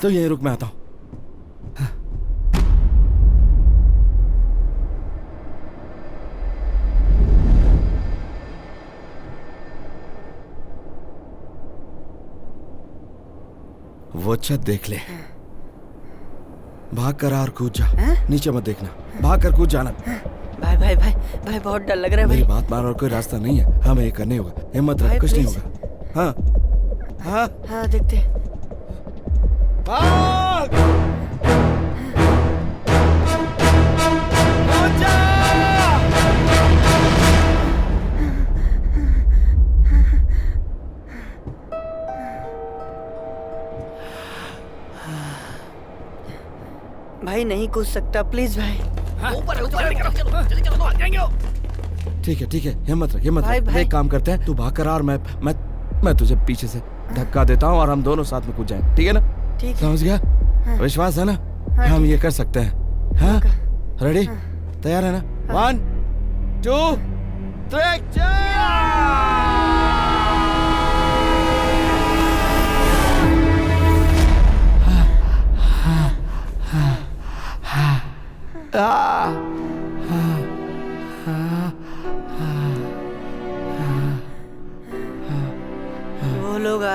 तो यहीं रुक, मैं आता हूँ। वो छत देख ले, भाग कर आ और कूद जा। नीचे मत देखना, भाग कर कूद जाना। भाई भाई भाई भाई बहुत डर लग रहा है भाई। मेरी बात मान, और कोई रास्ता नहीं है, हमें ये करने होगा। हिम्मत रख, कुछ नहीं होगा। हाँ हाँ हाँ, देखते। भाग! भाई नहीं कूद सकता, प्लीज भाई। ऊपर जल्दी चलो, आ जाएंगे। ठीक है, हिम्मत रख, हिम्मत भाई, रख। भाई। एक काम करते हैं, तू भाग कर आ और मैं तुझे पीछे से धक्का देता हूँ और हम दोनों साथ में कूद जाएंगे। ठीक है ना? ठीक है। समझ गया? हाँ। विश्वास है ना? हाँ, हम ये कर सकते हैं। हाँ, रेडी? तैयार है ना? 1 2 3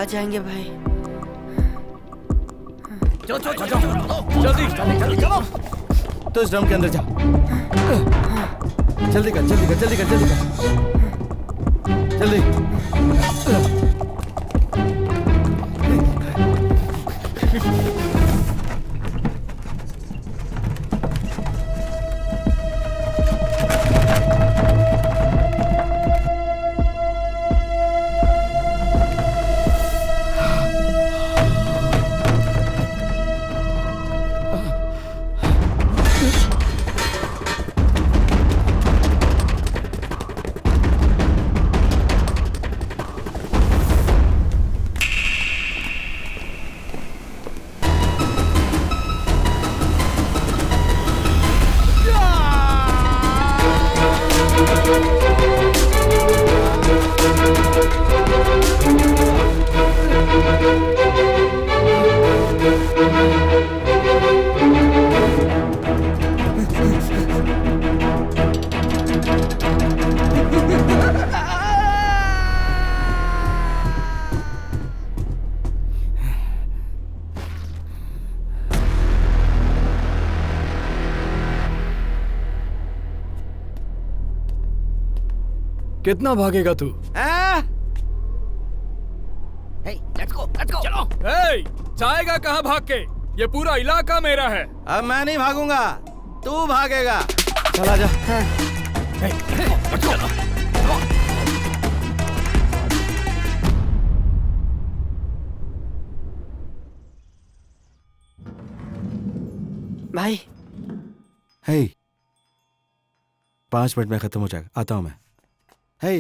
आ जाएंगे भाई। चलो चलो चलो जल्दी जल्दी चलो। तो इस ड्रम के अंदर जा। जल्दी कर जल्दी कर जल्दी कर जल्दी कर जल्दी। कितना भागेगा तू? चलो। जाएगा कहाँ भाग के? ये पूरा इलाका मेरा है। अब मैं नहीं भागूंगा, तू भागेगा। चला जा। भाई हे 5 मिनट में खत्म हो जाएगा, आता हूं मैं। हे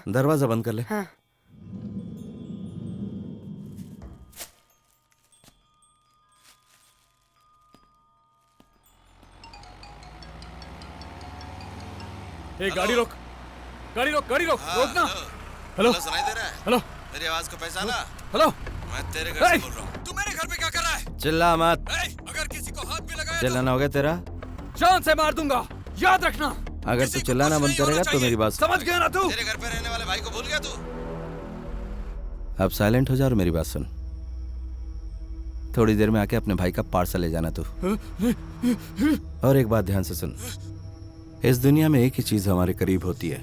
दरवाजा बंद कर ले। गाड़ी रोक गाड़ी रोक गाड़ी रोक रोकना। हेलो सुनाई दे रहा है? हेलो मेरी आवाज को पहचाना? हेलो मैं तेरे घर से बोल रहा हूँ। तू मेरे घर पे क्या कर रहा है? चिल्ला मत। अगर किसी को हाथ भी लगाया चिल्लाना हो गया तेरा? जान से मार दूंगा, याद रखना। अगर तू चिल्लाना बंद करेगा तो मेरी बात समझ गया ना तू? तेरे घर पे रहने वाले भाई को भूल गया तू? अब साइलेंट हो जा और मेरी बात सुन। थोड़ी देर में आके अपने भाई का पार्सल ले जाना तू। और एक बात ध्यान से सुन, इस दुनिया में एक ही चीज हमारे करीब होती है,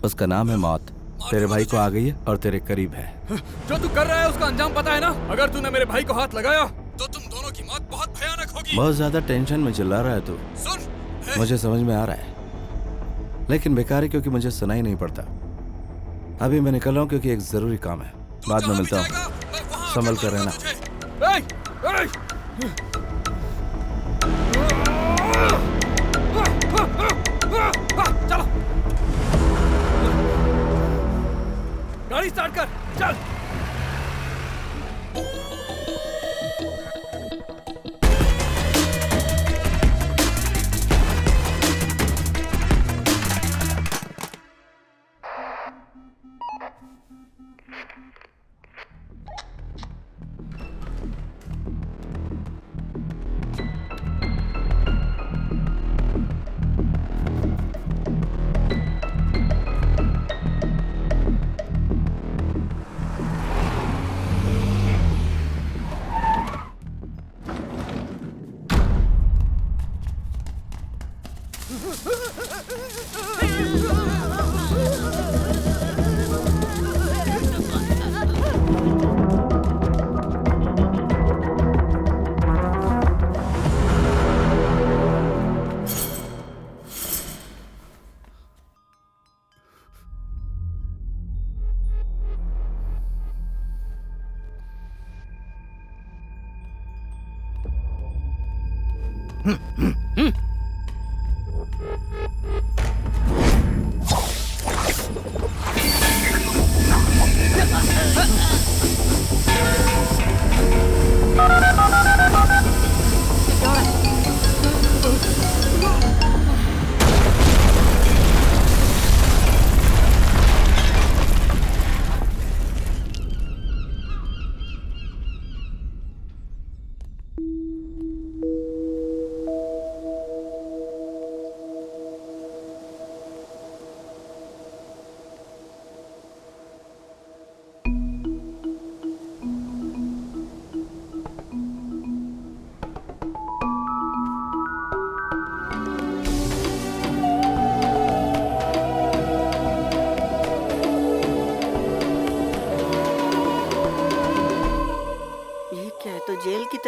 उसका नाम है मौत। तेरे भाई को आ गई है और तेरे करीब है। जो तू कर रहा है उसका अंजाम पता है ना? अगर तूने मेरे भाई को हाथ लगाया तो तुम दोनों की मौत बहुत भयानक होगी। बहुत ज्यादा टेंशन में चिल्ला रहा है तू। सुन, मुझे समझ में आ रहा है, लेकिन बेकार है क्योंकि मुझे सुनाई नहीं पड़ता। अभी मैं निकल रहा हूँ क्योंकि एक जरूरी काम है। बाद में मिलता हूँ, संभल कर रहना। चलो गाड़ी स्टार्ट कर, चल।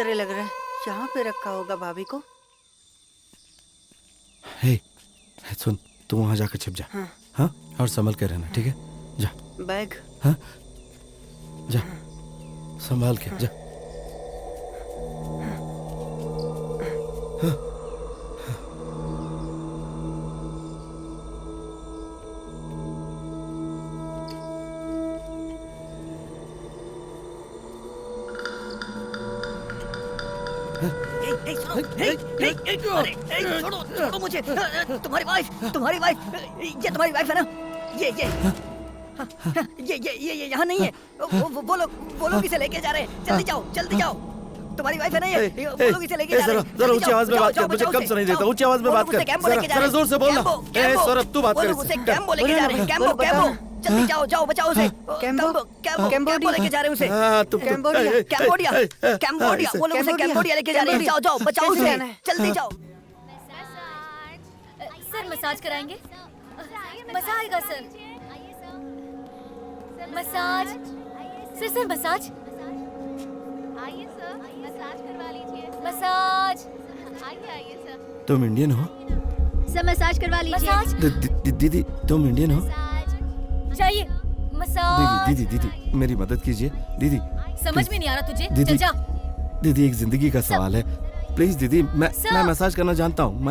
तरह लग रहा है, यहाँ पे रखा होगा भाभी को। हे, सुन, तू वहाँ जाकर छिप जा। हाँ, और संभल के रहना, ठीक है? जा। बैग। हाँ, जा, संभाल के जा। हाँ। छोड़ो मुझे। तुम्हारी वाइफ ये तुम्हारी वाइफ है ना? ये यहाँ नहीं है। वो लोग इसे लेके जा रहे हैं। जल्दी जाओ। तुम्हारी वाइफ है ना ये? वो लोग इसे लेके जा रहे हैं। जरा ऊंची आवाज में बात कर, मुझे कम सुनाई देता। ऊंची आवाज में बात कर, जरा जोर से बोलना। सौरभ तू बात कर। उसे कैम्बो लेके जा रहे हैं। कैम्बो जल्दी जाओ बचाओ उसे। कैम्बो लेके जा रहे हैं उसे। कैम्बोडिया वो लोग उसे कैम्बोडिया लेके जा रहे हैं। जाओ बचाओ उसे, जल्दी जाओ। सर मसाज कराएंगे? मजा आएगा सर। Massage sir massage. आइए सर, मसाज करवा लीजिए। मसाज। आइए सर। तुम इंडियन हो? सर मसाज करवा लीजिए। दीदी तुम इंडियन हो? चाहिए मसाज। दीदी मेरी मदद कीजिए। दीदी समझ में नहीं आ रहा तुझे? दीदी, चल जा। दीदी एक जिंदगी का सवाल है, प्लीज दीदी। मैं मसाज करना जानता हूँ।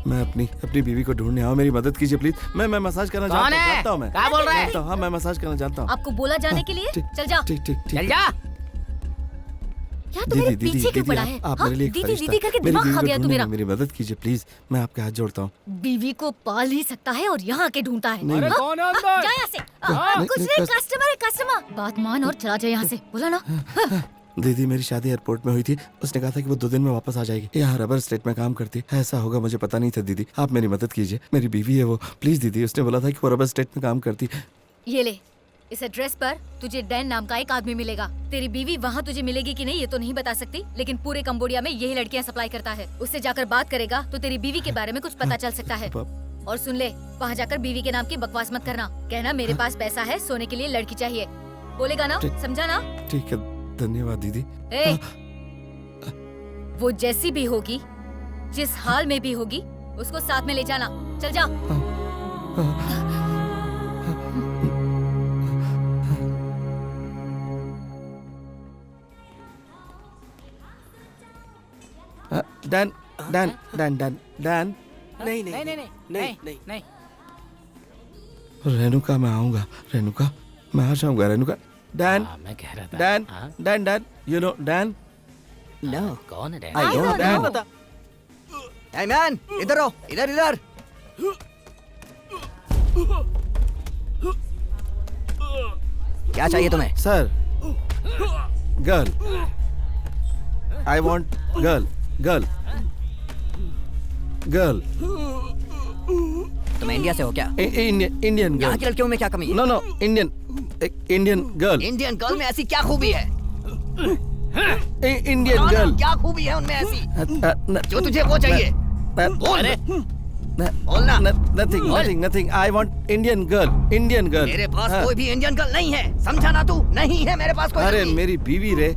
मैं अपनी बीवी को ढूंढने आऊँ, मेरी मदद कीजिए प्लीज। मैं मसाज करना जानता हूँ। मैं क्या बोल रहा है? हाँ, मैं मसाज करना जानता हूँ। आपको बोला जाने के लिए? चल जा। ठीक। चल जा। क्या तुम मेरे पीछे क्यों पड़ा है? आप मेरे लिए एक फरिश्ता। दीदी करके दिमाग खा गया तू मेरा। मेरी मदद कीजिए प्लीज, मैं आपके हाथ जोड़ता हूँ। बीवी को पाल ही सकता है और यहाँ के ढूंढता है। नहीं, हाँ? कौन है अंदर? जा यहाँ से। कुछ नहीं, कस्टमर। बात मान और चला जाए यहाँ से, बोला ना। दीदी मेरी शादी एयरपोर्ट में हुई थी, उसने कहा था कि वो 2 दिन में वापस आ जाएगी। यहाँ रबर स्टेट में काम करती है। ऐसा होगा मुझे पता नहीं था दीदी, आप मेरी मदद कीजिए। मेरी बीवी है वो, प्लीज दीदी। उसने बोला था कि वो रबर स्टेट में काम करती। ये ले, इस एड्रेस पर तुझे डैन नाम का एक आदमी मिलेगा। तेरी बीवी वहाँ तुझे मिलेगी कि नहीं ये तो नहीं बता सकती, लेकिन पूरे कंबोडिया में यही लड़कियाँ सप्लाई करता है। उससे जाकर बात करेगा तो तेरी बीवी के बारे में कुछ पता चल सकता है। और सुन ले, वहाँ जाकर बीवी के नाम की बकवास मत करना। कहना मेरे पास पैसा है, सोने के लिए लड़की चाहिए। बोलेगा ना? समझा ना? ठीक है, धन्यवाद दीदी। वो जैसी भी होगी, जिस हाल में भी होगी, उसको साथ में ले जाना। चल जा। डैन। नहीं। रेणुका मैं आऊंगा। रेणुका मैं आ जाऊंगा। रेणुका। डैन। मैं कह रहा था। Dan you know Dan? No. कौन है Dan? I don't know Dan. Hey man, इधर आओ। इधर। क्या चाहिए तुम्हें? Sir, girl. I want girl. तुम इंडिया से हो क्या? Indian girl. यहाँ की लड़कियों में क्या कमी है? No Indian girl. Indian girl में ऐसी क्या खूबी है? Indian girl. क्या खूबी है उनमें ऐसी जो तुझे वो चाहिए? बोलना। Nothing. I want Indian girl. मेरे पास कोई भी इंडियन गर्ल नहीं है, समझा ना तू? नहीं है मेरे पास कोई। अरे मेरी बीवी रे।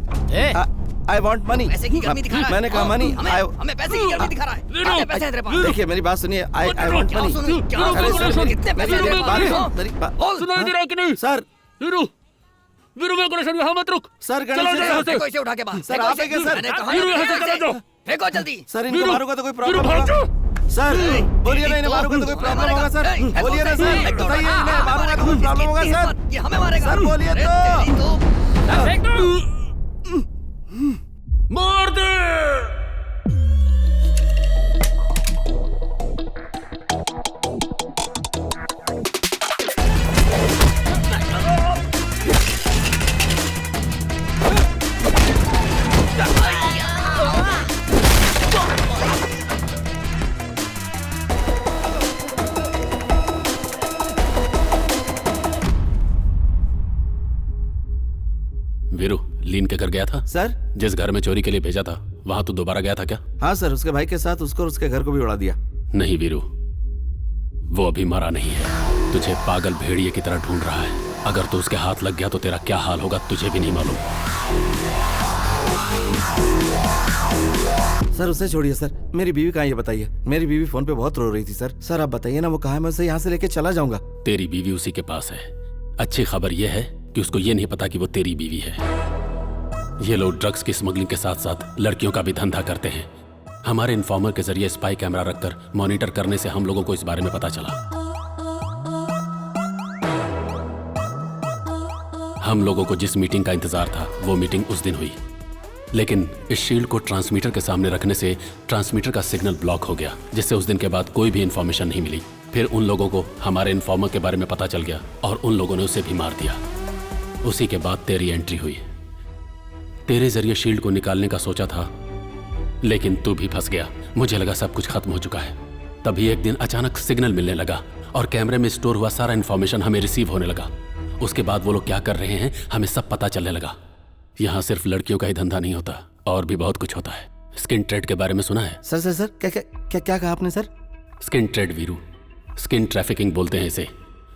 I want money. पैसे की गर्मी दिखा रहा है। मैंने कहा मनी। हमें पैसे की गर्मी दिखा रहा है। कितने पैसे हैं तेरे पास? देखिए मेरी बात सुनिए। I want money. कितने पैसे हैं तेरे पास? सुनाई दे रहा है कि नहीं? सर वीरू मेरे को यहाँ मत रुक। सर फेंको इसे उठा के बाहर। सर आप है क्या सर? वीरू यहाँ से चला जाओ। फेंको जल्दी। सर इनको मारूंगा तो कोई प्रॉब्लम होगा? सर बोलिए ना, इन्हें मारूंगा तो कोई प्रॉब्लम होगा? सर बोलिए ना सर, बताइए इन्हें मारूंगा तो कोई प्रॉब्लम होगा? सर ये हमें मारेगा। सर बोलिए तो। मार दे। वीरू, लीन के घर गया था? सर जिस घर में चोरी के लिए भेजा था वहां तो दोबारा गया था क्या? हाँ सर, उसके भाई के साथ उसको और उसके घर को भी उड़ा दिया। नहीं वीरू, वो अभी मरा नहीं है, तुझे पागल भेड़िए की तरह ढूंढ रहा है। अगर तू उसके हाथ लग गया तो तेरा क्या हाल होगा तुझे भी नहीं मालूम। सर उसे छोड़िए सर, मेरी बीवी कहाँ है ये बताइए। मेरी बीवी फोन पे बहुत रो रही थी सर। सर आप बताइए ना वो कहाँ है, मैं उसे यहाँ से लेके चला जाऊंगा। तेरी बीवी उसी के पास है। अच्छी खबर यह है कि उसको ये नहीं पता कि वो तेरी बीवी है। ये लोग ड्रग्स की स्मगलिंग के साथ साथ लड़कियों का भी धंधा करते हैं। हमारे इन्फॉर्मर के जरिए स्पाई कैमरा रखकर मॉनिटर करने से हम लोगों को इस बारे में पता चला। हम लोगों को जिस मीटिंग का इंतजार था वो मीटिंग उस दिन हुई, लेकिन इस शील्ड को ट्रांसमीटर के सामने रखने से ट्रांसमीटर का सिग्नल ब्लॉक हो गया, जिससे उस दिन के बाद कोई भी इंफॉर्मेशन नहीं मिली। फिर उन लोगों को हमारे इन्फॉर्मर के बारे में पता चल गया और उन लोगों ने उसे भी मार दिया। उसी के बाद तेरी एंट्री हुई। तेरे जरिए शील्ड को निकालने का सोचा था, लेकिन तू भी फंस गया। मुझे लगा सब कुछ खत्म हो चुका है। तभी एक दिन अचानक सिग्नल मिलने लगा और कैमरे में स्टोर हुआ सारा इन्फॉर्मेशन हमें रिसीव होने लगा। उसके बाद वो लोग क्या कर रहे हैं हमें सब पता चलने लगा। यहाँ सिर्फ लड़कियों का ही धंधा नहीं होता, और भी बहुत कुछ होता है। स्किन ट्रेड के बारे में सुना है? सर सर सर क्या क्या क्या, क्या कहा आपने sir? Skin trade Veeru, skin trafficking बोलते हैं इसे।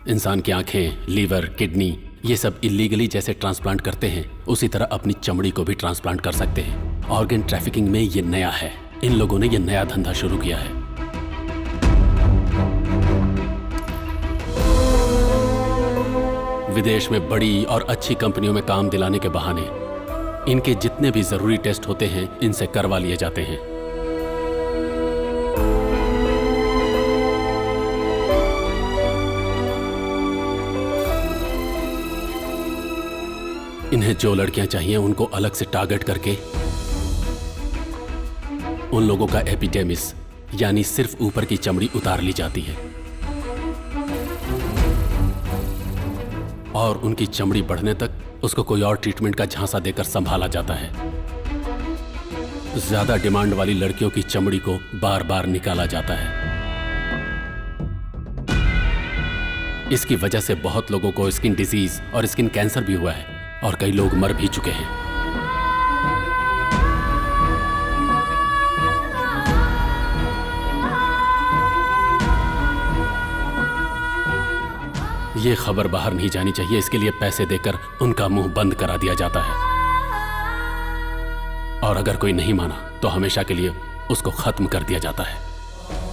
इंसान की आंखें, लीवर, किडनी, ये सब इलीगली जैसे ट्रांसप्लांट करते हैं, उसी तरह अपनी चमड़ी को भी ट्रांसप्लांट कर सकते हैं। ऑर्गन ट्रैफिकिंग में ये नया है। इन लोगों ने ये नया धंधा शुरू किया है। विदेश में बड़ी और अच्छी कंपनियों में काम दिलाने के बहाने इनके जितने भी जरूरी टेस्ट होते हैं इनसे करवा लिए जाते हैं। इन्हें जो लड़कियां चाहिए उनको अलग से टारगेट करके उन लोगों का एपिडेमिस यानी सिर्फ ऊपर की चमड़ी उतार ली जाती है और उनकी चमड़ी बढ़ने तक उसको कोई और ट्रीटमेंट का झांसा देकर संभाला जाता है। ज्यादा डिमांड वाली लड़कियों की चमड़ी को बार बार निकाला जाता है। इसकी वजह से बहुत लोगों को स्किन डिजीज और स्किन कैंसर भी हुआ है और कई लोग मर भी चुके हैं। ये खबर बाहर नहीं जानी चाहिए, इसके लिए पैसे देकर उनका मुंह बंद करा दिया जाता है और अगर कोई नहीं माना तो हमेशा के लिए उसको खत्म कर दिया जाता है।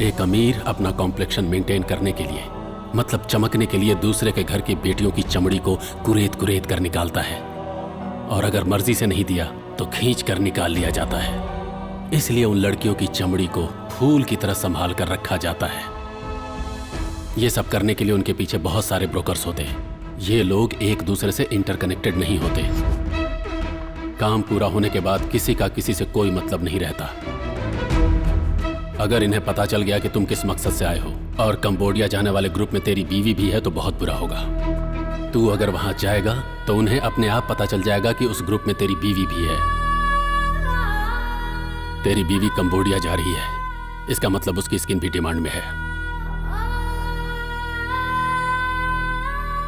एक अमीर अपना कॉम्प्लेक्शन मेंटेन करने के लिए, मतलब चमकने के लिए, दूसरे के घर की बेटियों की चमड़ी को कुरेद कुरेद कर निकालता है और अगर मर्जी से नहीं दिया तो खींच कर निकाल लिया जाता है। इसलिए उन लड़कियों की चमड़ी को फूल की तरह संभाल कर रखा जाता है। ये सब करने के लिए उनके पीछे बहुत सारे ब्रोकर्स होते हैं। ये लोग एक दूसरे से इंटरकनेक्टेड नहीं होते। काम पूरा होने के बाद किसी का किसी से कोई मतलब नहीं रहता। अगर इन्हें पता चल गया कि तुम किस मकसद से आए हो और कंबोडिया जाने वाले ग्रुप में तेरी बीवी भी है तो बहुत बुरा होगा। तू अगर वहां जाएगा तो उन्हें अपने आप पता चल जाएगा कि उस ग्रुप में तेरी बीवी भी है। तेरी बीवी कंबोडिया जा रही है, इसका मतलब उसकी स्किन भी डिमांड में है।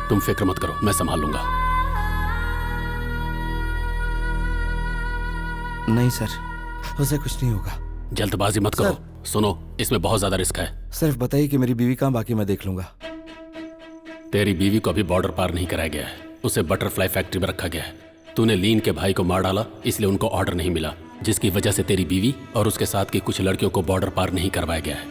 तुम फिक्र मत करो, मैं संभाल लूंगा। नहीं सर, उसे कुछ नहीं होगा। जल्दबाजी मत करो। सुनो, इसमें बहुत ज्यादा रिस्क है। सिर्फ बताइए कि मेरी बीवी कहाँ, बाकी मैं देख लूंगा। तेरी बीवी को अभी बॉर्डर पार नहीं कराया गया है, उसे बटरफ्लाई फैक्ट्री में रखा गया है। तूने लीन के भाई को मार डाला, इसलिए उनको ऑर्डर नहीं मिला, जिसकी वजह से तेरी बीवी और उसके साथ की कुछ लड़कियों को बॉर्डर पार नहीं करवाया गया है।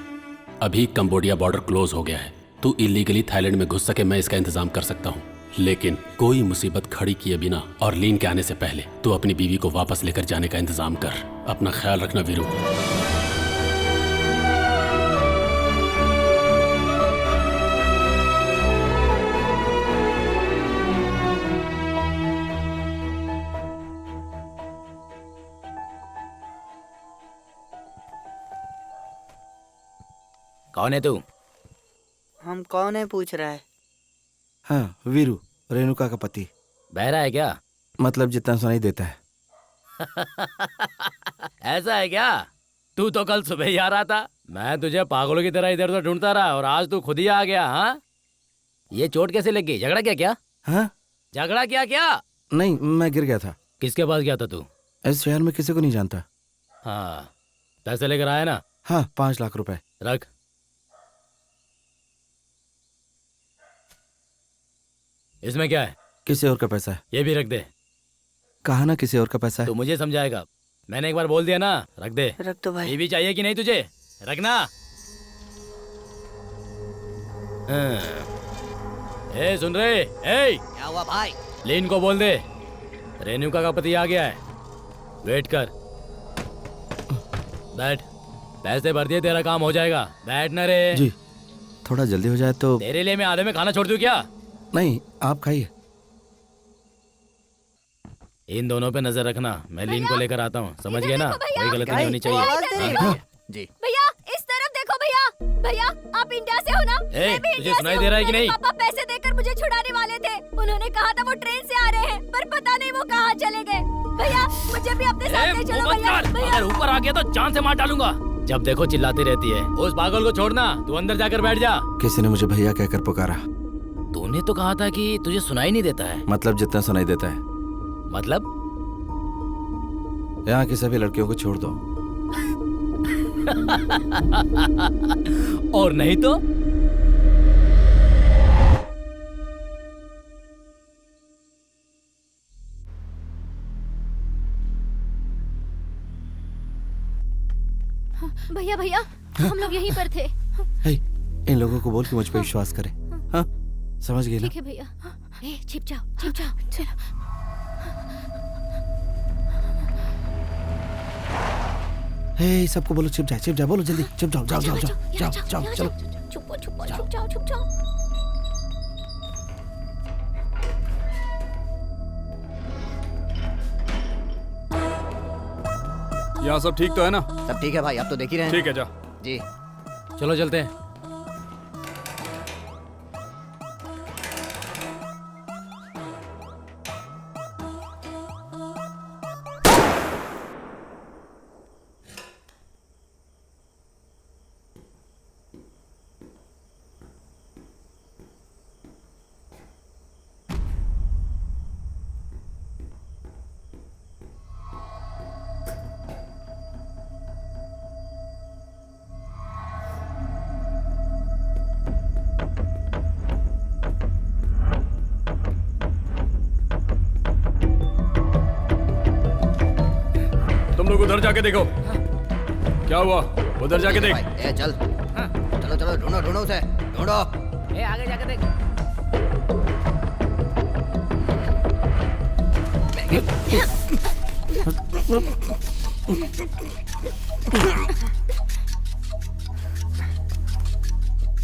अभी कंबोडिया बॉर्डर क्लोज हो गया है। तू इलीगली थाईलैंड में घुस सके, मैं इसका इंतजाम कर सकता हूँ, लेकिन कोई मुसीबत खड़ी किए बिना और लीन के आने से पहले तू अपनी बीवी को वापस लेकर जाने का इंतजाम कर। अपना ख्याल रखना वीरू। कौन है तू? हम कौन है पूछ रहा है? हाँ, वीरू, रेणुका का पति। बहरा है क्या? मतलब जितना सुनाई देता है। ऐसा है क्या? तू तो कल सुबह ही आ रहा था। मैं तुझे पागलों की तरह इधर उधर ढूंढता रहा और आज तू खुद ही आ गया। हाँ, ये चोट कैसे लग गई? झगड़ा क्या? हाँ? झगड़ा क्या? नहीं, मैं गिर गया था। किसके पास गया था तू? इस शहर में किसी को नहीं जानता। हाँ, पैसे लेकर आया ना? हाँ, 5 लाख रुपए। रख। इसमें क्या है? किसी और का पैसा है। ये भी रख दे। कहा ना किसी और का पैसा है। तू मुझे समझाएगा, मैंने एक बार बोल दिया ना। रख दे। रख दो भाई। बीवी चाहिए कि नहीं तुझे? रखना। ए सुन रहे? ए क्या हुआ भाई? लीन को बोल दे रेणुका का पति आ गया है, वेट कर। बैठ, पैसे भर दिए, तेरा काम हो जाएगा। बैठ ना रे। जी थोड़ा जल्दी हो जाए तो। तेरे लिए मैं आधे में खाना छोड़ दूं क्या? नहीं आप खाइए। इन दोनों पे नजर रखना, मैं लीन को लेकर आता हूँ, समझ गए ना? कोई गलती नहीं होनी चाहिए। जी भैया इस तरफ देखो भैया। भैया आप इंडिया से हो ना? ए, मैं भी तुझे इंडिया से सुनाई हूँ। दे रहा है कि मेरे नहीं? पापा पैसे देकर मुझे छुड़ाने वाले थे। उन्होंने कहा था वो ट्रेन से आ रहे हैं, पर पता नहीं वो कहाँ चले गए। भैया मुझे भी अपने साथ ले चलो भैया। अगर ऊपर आ गया तो जान से मार डालूंगा। जब देखो चिल्लाती रहती है। उस पागल को छोड़ना, तू अंदर जाकर बैठ जा। किसी ने मुझे भैया कहकर पुकारा। तूने तो कहा था कि तुझे सुनाई नहीं देता है। मतलब जितना सुनाई देता है। मतलब यहाँ की सभी लड़कियों को छोड़ दो। और नहीं तो भैया भैया हम लोग यहीं पर थे। हे, इन लोगों को बोल के मुझ पे विश्वास करें। हाँ समझ गए ना? ठीक है भैया। ए छिप जाओ छिप जाओ। चलो। हे सबको बोलो छिप जाए बोलो जल्दी छिप जाओ। जाओ चलो। छुपो छुपो छुप जाओ छुप जाओ। यहाँ सब ठीक तो है ना? सब ठीक है भाई, आप तो देख ही रहे हैं। ठीक है जा। जी चलो चलते हैं। लोग उधर जाके देखो। क्या हुआ? उधर जाके देख। ए चल। चलो चलो ढूंढो उसे ढूंढो। ए आगे जाके देख।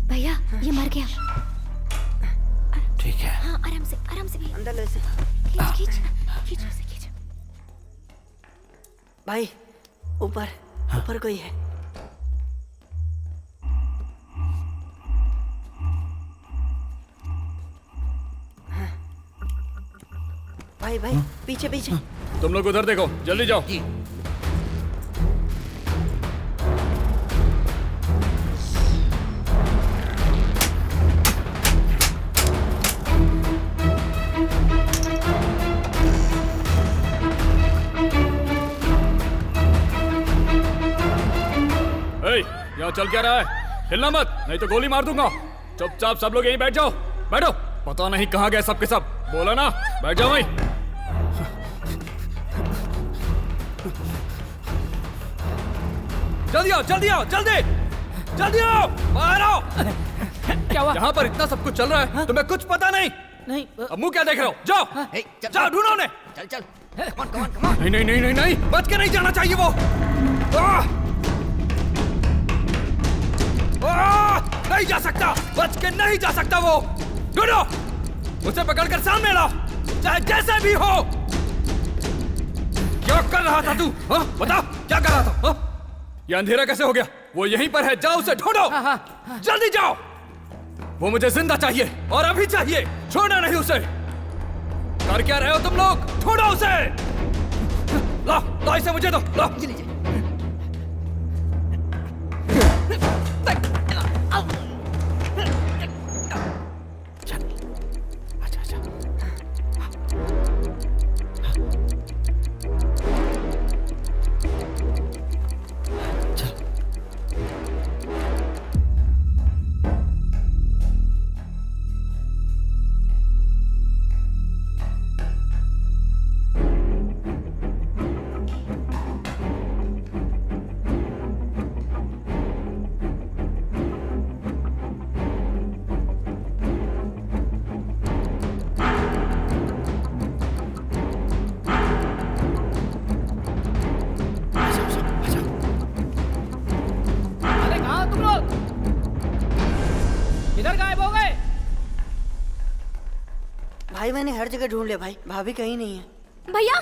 भैया ये मर गया। ठीक है। हाँ आराम से भी। अंदर ले से। खींच उसे खींच। भाई ऊपर कोई है। भाई पीछे तुम लोग उधर देखो, जल्दी जाओ। यहाँ चल क्या रहा है? हिलना मत, नहीं तो गोली मार दूंगा। चुपचाप सब लोग यहीं बैठ जाओ। बैठो। पता नहीं कहाँ गए सब के सब। बोला ना, बैठ जाओ वहीं। जल्दी आओ, बाहर आओ। क्या हुआ? यहाँ पर इतना सब कुछ चल रहा है, तुम्हें कुछ पता नहीं? नहीं। अब मुंह क्या देख रहे हो? जाओ ढूंढो उन्हें। चल कमान। नहीं, बच के नहीं जाना चाहिए वो। नहीं जा सकता, बच के नहीं जा सकता वो। ढूंढो, उसे पकड़कर सामने लाओ, चाहे जैसे भी हो। क्या कर रहा था तू? बता, क्या कर रहा था? ये अंधेरा कैसे हो गया? वो यहीं पर है, जाओ उसे ढूंढो। जल्दी जाओ। वो मुझे जिंदा चाहिए और अभी चाहिए, छोड़ना नहीं उसे। कर क्या रहे हो तुम लोग? ढूंढो उसे। ला इसे मुझे दो। ला। किधर गायब हो गए? भाई मैंने हर जगह ढूंढ लिया भाई, भाभी कहीं नहीं है। भैया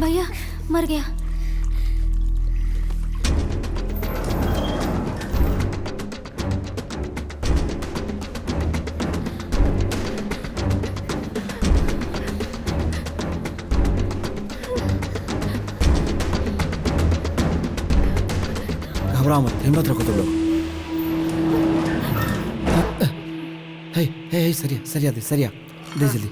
भैया मर गया। घबराओ मत, हिम्मत रखो तुम लोग। हे हे हे, सरिया सरिया दे जल्दी।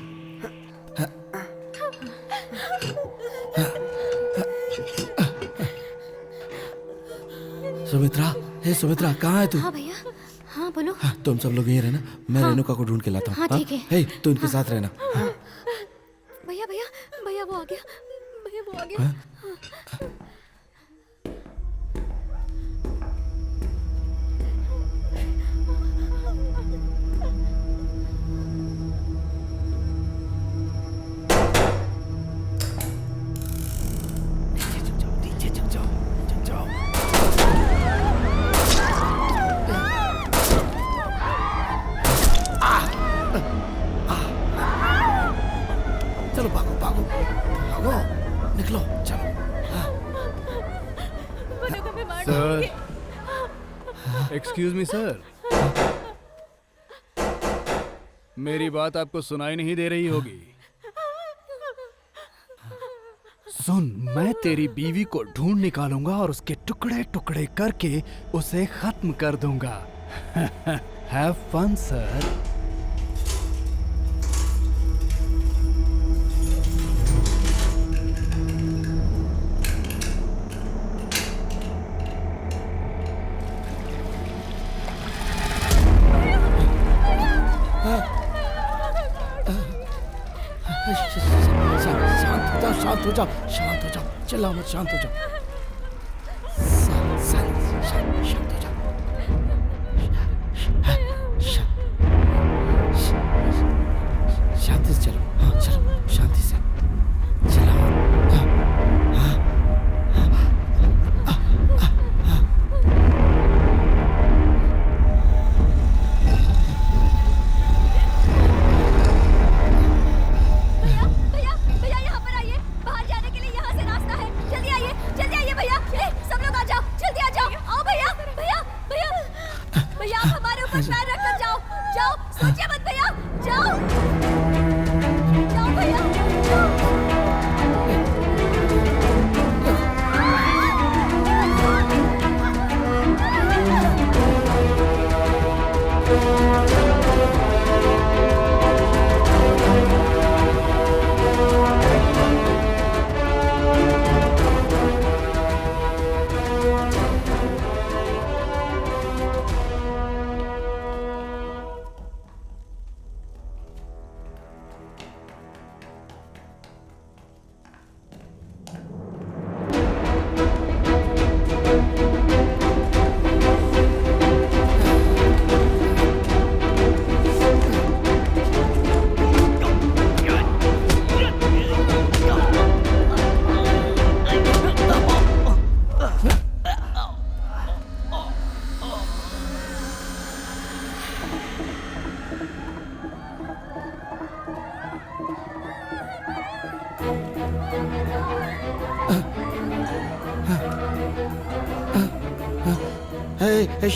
सुमित्रा, हे सुमित्रा, कहाँ है तू? हाँ भैया, हाँ बोलो। हाँ, तुम सब लोग यहीं रहना, मैं रेणुका को ढूंढ के लाता हूँ। हाँ, ठीक है। हे, तू इनके साथ रहना। भैया भैया भैया वो आ गया, भैया वो आ गया। चलो भागो भागो भागो, निकलो चलो। सर, एक्सक्यूज मी सर, मेरी बात आपको सुनाई नहीं दे रही होगी। सुन, मैं तेरी बीवी को ढूंढ निकालूंगा और उसके टुकड़े टुकड़े करके उसे खत्म कर दूंगा। Have fun sir. शांत हो जाओ, चिल्लाओ मत, शांत हो जाओ। शांत हो जाओ। शांति से चलो, हाँ चलो, शांति से चिल्लाओ।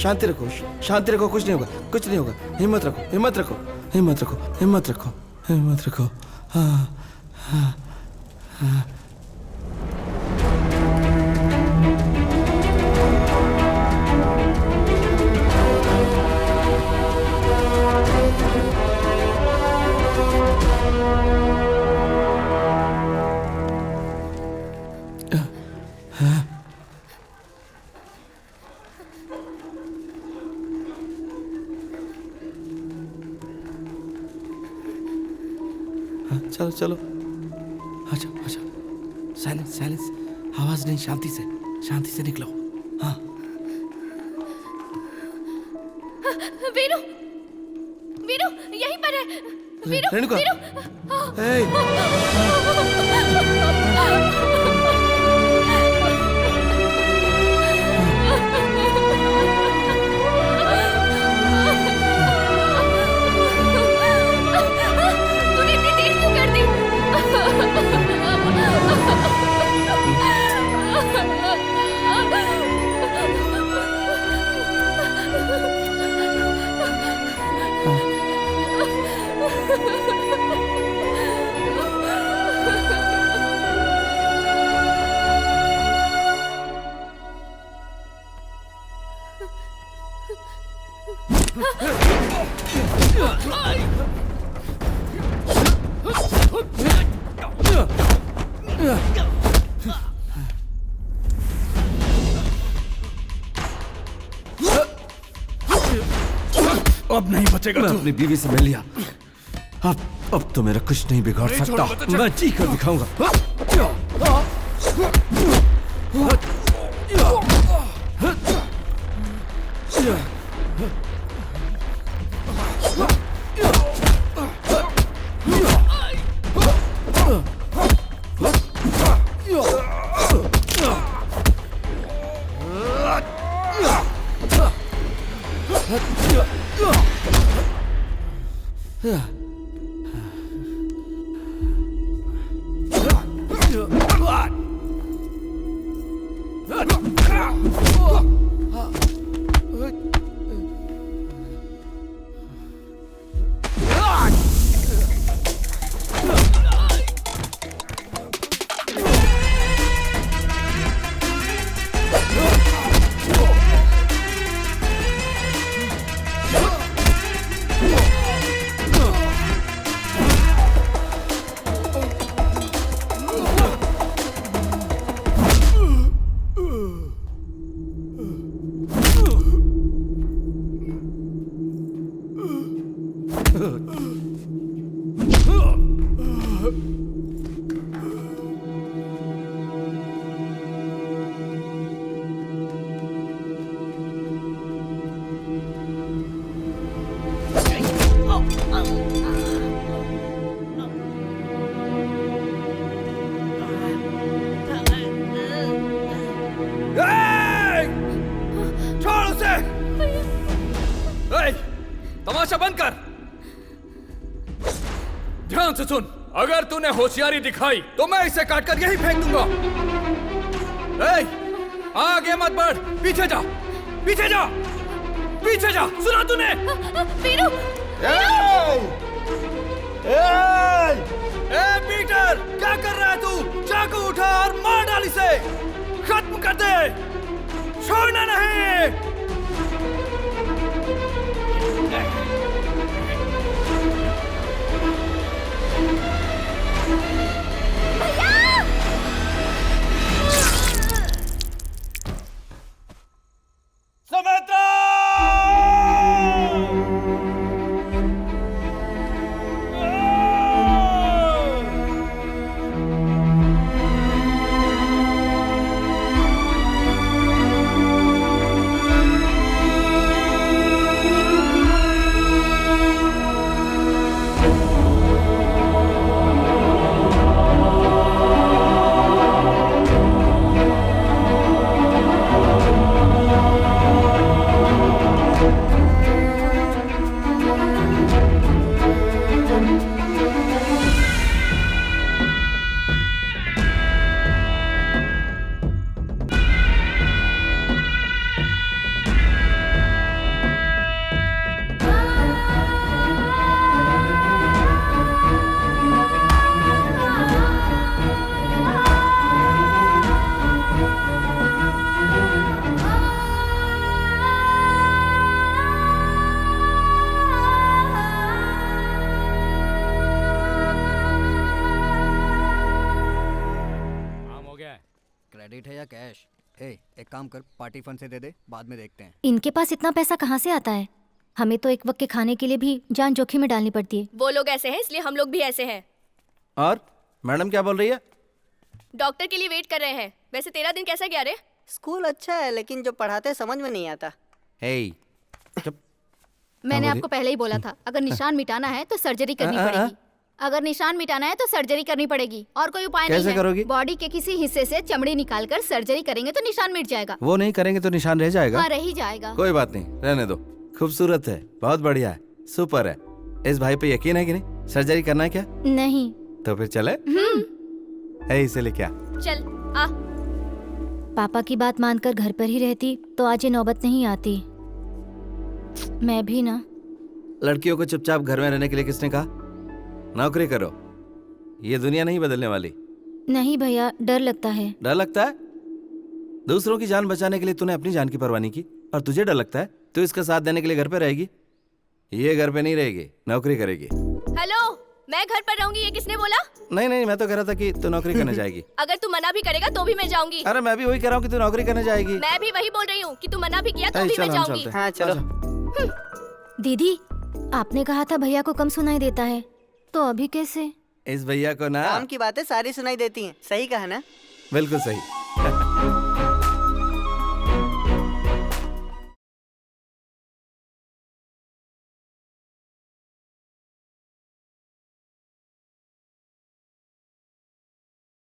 शांति रखो, शांति रखो, कुछ नहीं होगा, कुछ नहीं होगा। हिम्मत रखो, हिम्मत रखो, हिम्मत रखो, हिम्मत रखो, हिम्मत रखो। हाँ हाँ हाँ। चलो चलो, अच्छा अच्छा, साइलेंस साइलेंस, आवाज नहीं, शांति से निकलो। हाँ वीरू, वीरू यहीं पर है। वीरू रेणुका। वीरू तूने इतनी देर क्यों कर दी? अब नहीं बचेगा मैं तू। अपनी बीवी से मिल लिया। अब तो मेरा कुछ नहीं बिगाड़ नहीं सकता। छोड़ूंगा तुझे। मैं जी कर दिखाऊंगा। छोड़ उसे। तमाशा बंद कर। ध्यान से सुन, अगर तूने होशियारी दिखाई तो मैं इसे काटकर यहीं फेंक दूंगा। आगे मत बढ़, पीछे जा, पीछे जा, पीछे जा। सुना तूने? वीरू पीटर, क्या कर रहा है तू? चाकू उठा और मार डाल इसे। खत्म कर दे, छोड़ना नहीं। क्रेडिट है या कैश? एक काम कर, पार्टी फंड से दे दे, बाद में देखते हैं। इनके पास इतना पैसा कहाँ से आता है? हमें तो एक वक्त के खाने के लिए भी जान जोखिम में डालनी पड़ती है। वो लोग ऐसे हैं इसलिए हम लोग भी ऐसे हैं। और मैडम क्या बोल रही है? डॉक्टर के लिए वेट कर रहे हैं। वैसे तेरा दिन कैसा गया रे? स्कूल अच्छा है लेकिन जो पढ़ाते समझ में नहीं आता। हे चुप। मैंने बोलिए। आपको पहले ही बोला था, अगर निशान मिटाना है तो सर्जरी करनी हाँ, हाँ, पड़ेगी। अगर निशान मिटाना है तो सर्जरी करनी पड़ेगी, और कोई उपाय नहीं कैसे है। करोगी? बॉडी के किसी हिस्से से चमड़ी निकालकर सर्जरी करेंगे तो निशान मिट जाएगा। वो नहीं करेंगे तो निशान रह जाएगा। हाँ, रह ही जाएगा। कोई बात नहीं, रहने दो। खूबसूरत है, बहुत बढ़िया है, सुपर है। इस भाई पे यकीन है कि नहीं? सर्जरी करना है क्या? नहीं। तो फिर चले। है इसे ले क्या? चल आ। पापा की बात मानकर घर पर ही रहती तो आज ये नौबत नहीं आती। मैं भी ना। लड़कियों को चुपचाप घर में रहने के लिए किसने कहा? नौकरी करो, ये दुनिया नहीं बदलने वाली। नहीं भैया, डर लगता है। डर लगता है? दूसरों की जान बचाने के लिए तूने अपनी जान की परवाह नहीं की, और तुझे डर लगता है तू इसका साथ देने के लिए घर पे रहेगी? ये घर पे नहीं रहेगी, नौकरी करेगी। हेलो, मैं घर पर रहूंगी, ये किसने बोला? नहीं नहीं, मैं तो कह रहा था कि तू नौकरी करने जाएगी। अगर तू मना भी करेगा तो भी मैं जाऊंगी। अरे मैं भी वही कह रहा हूँ कि तू नौकरी करने जाएगी। मैं भी वही बोल रही हूँ कि तू मना भी किया तो ऐ, भी चल, मैं हम जाऊंगी। चलते हैं। हाँ चलो। दीदी, आपने कहा था भैया को कम सुनाई देता है, तो अभी कैसे? इस भैया को ना काम की बातें सारी सुनाई देती हैं। सही कहा ना? बिल्कुल सही।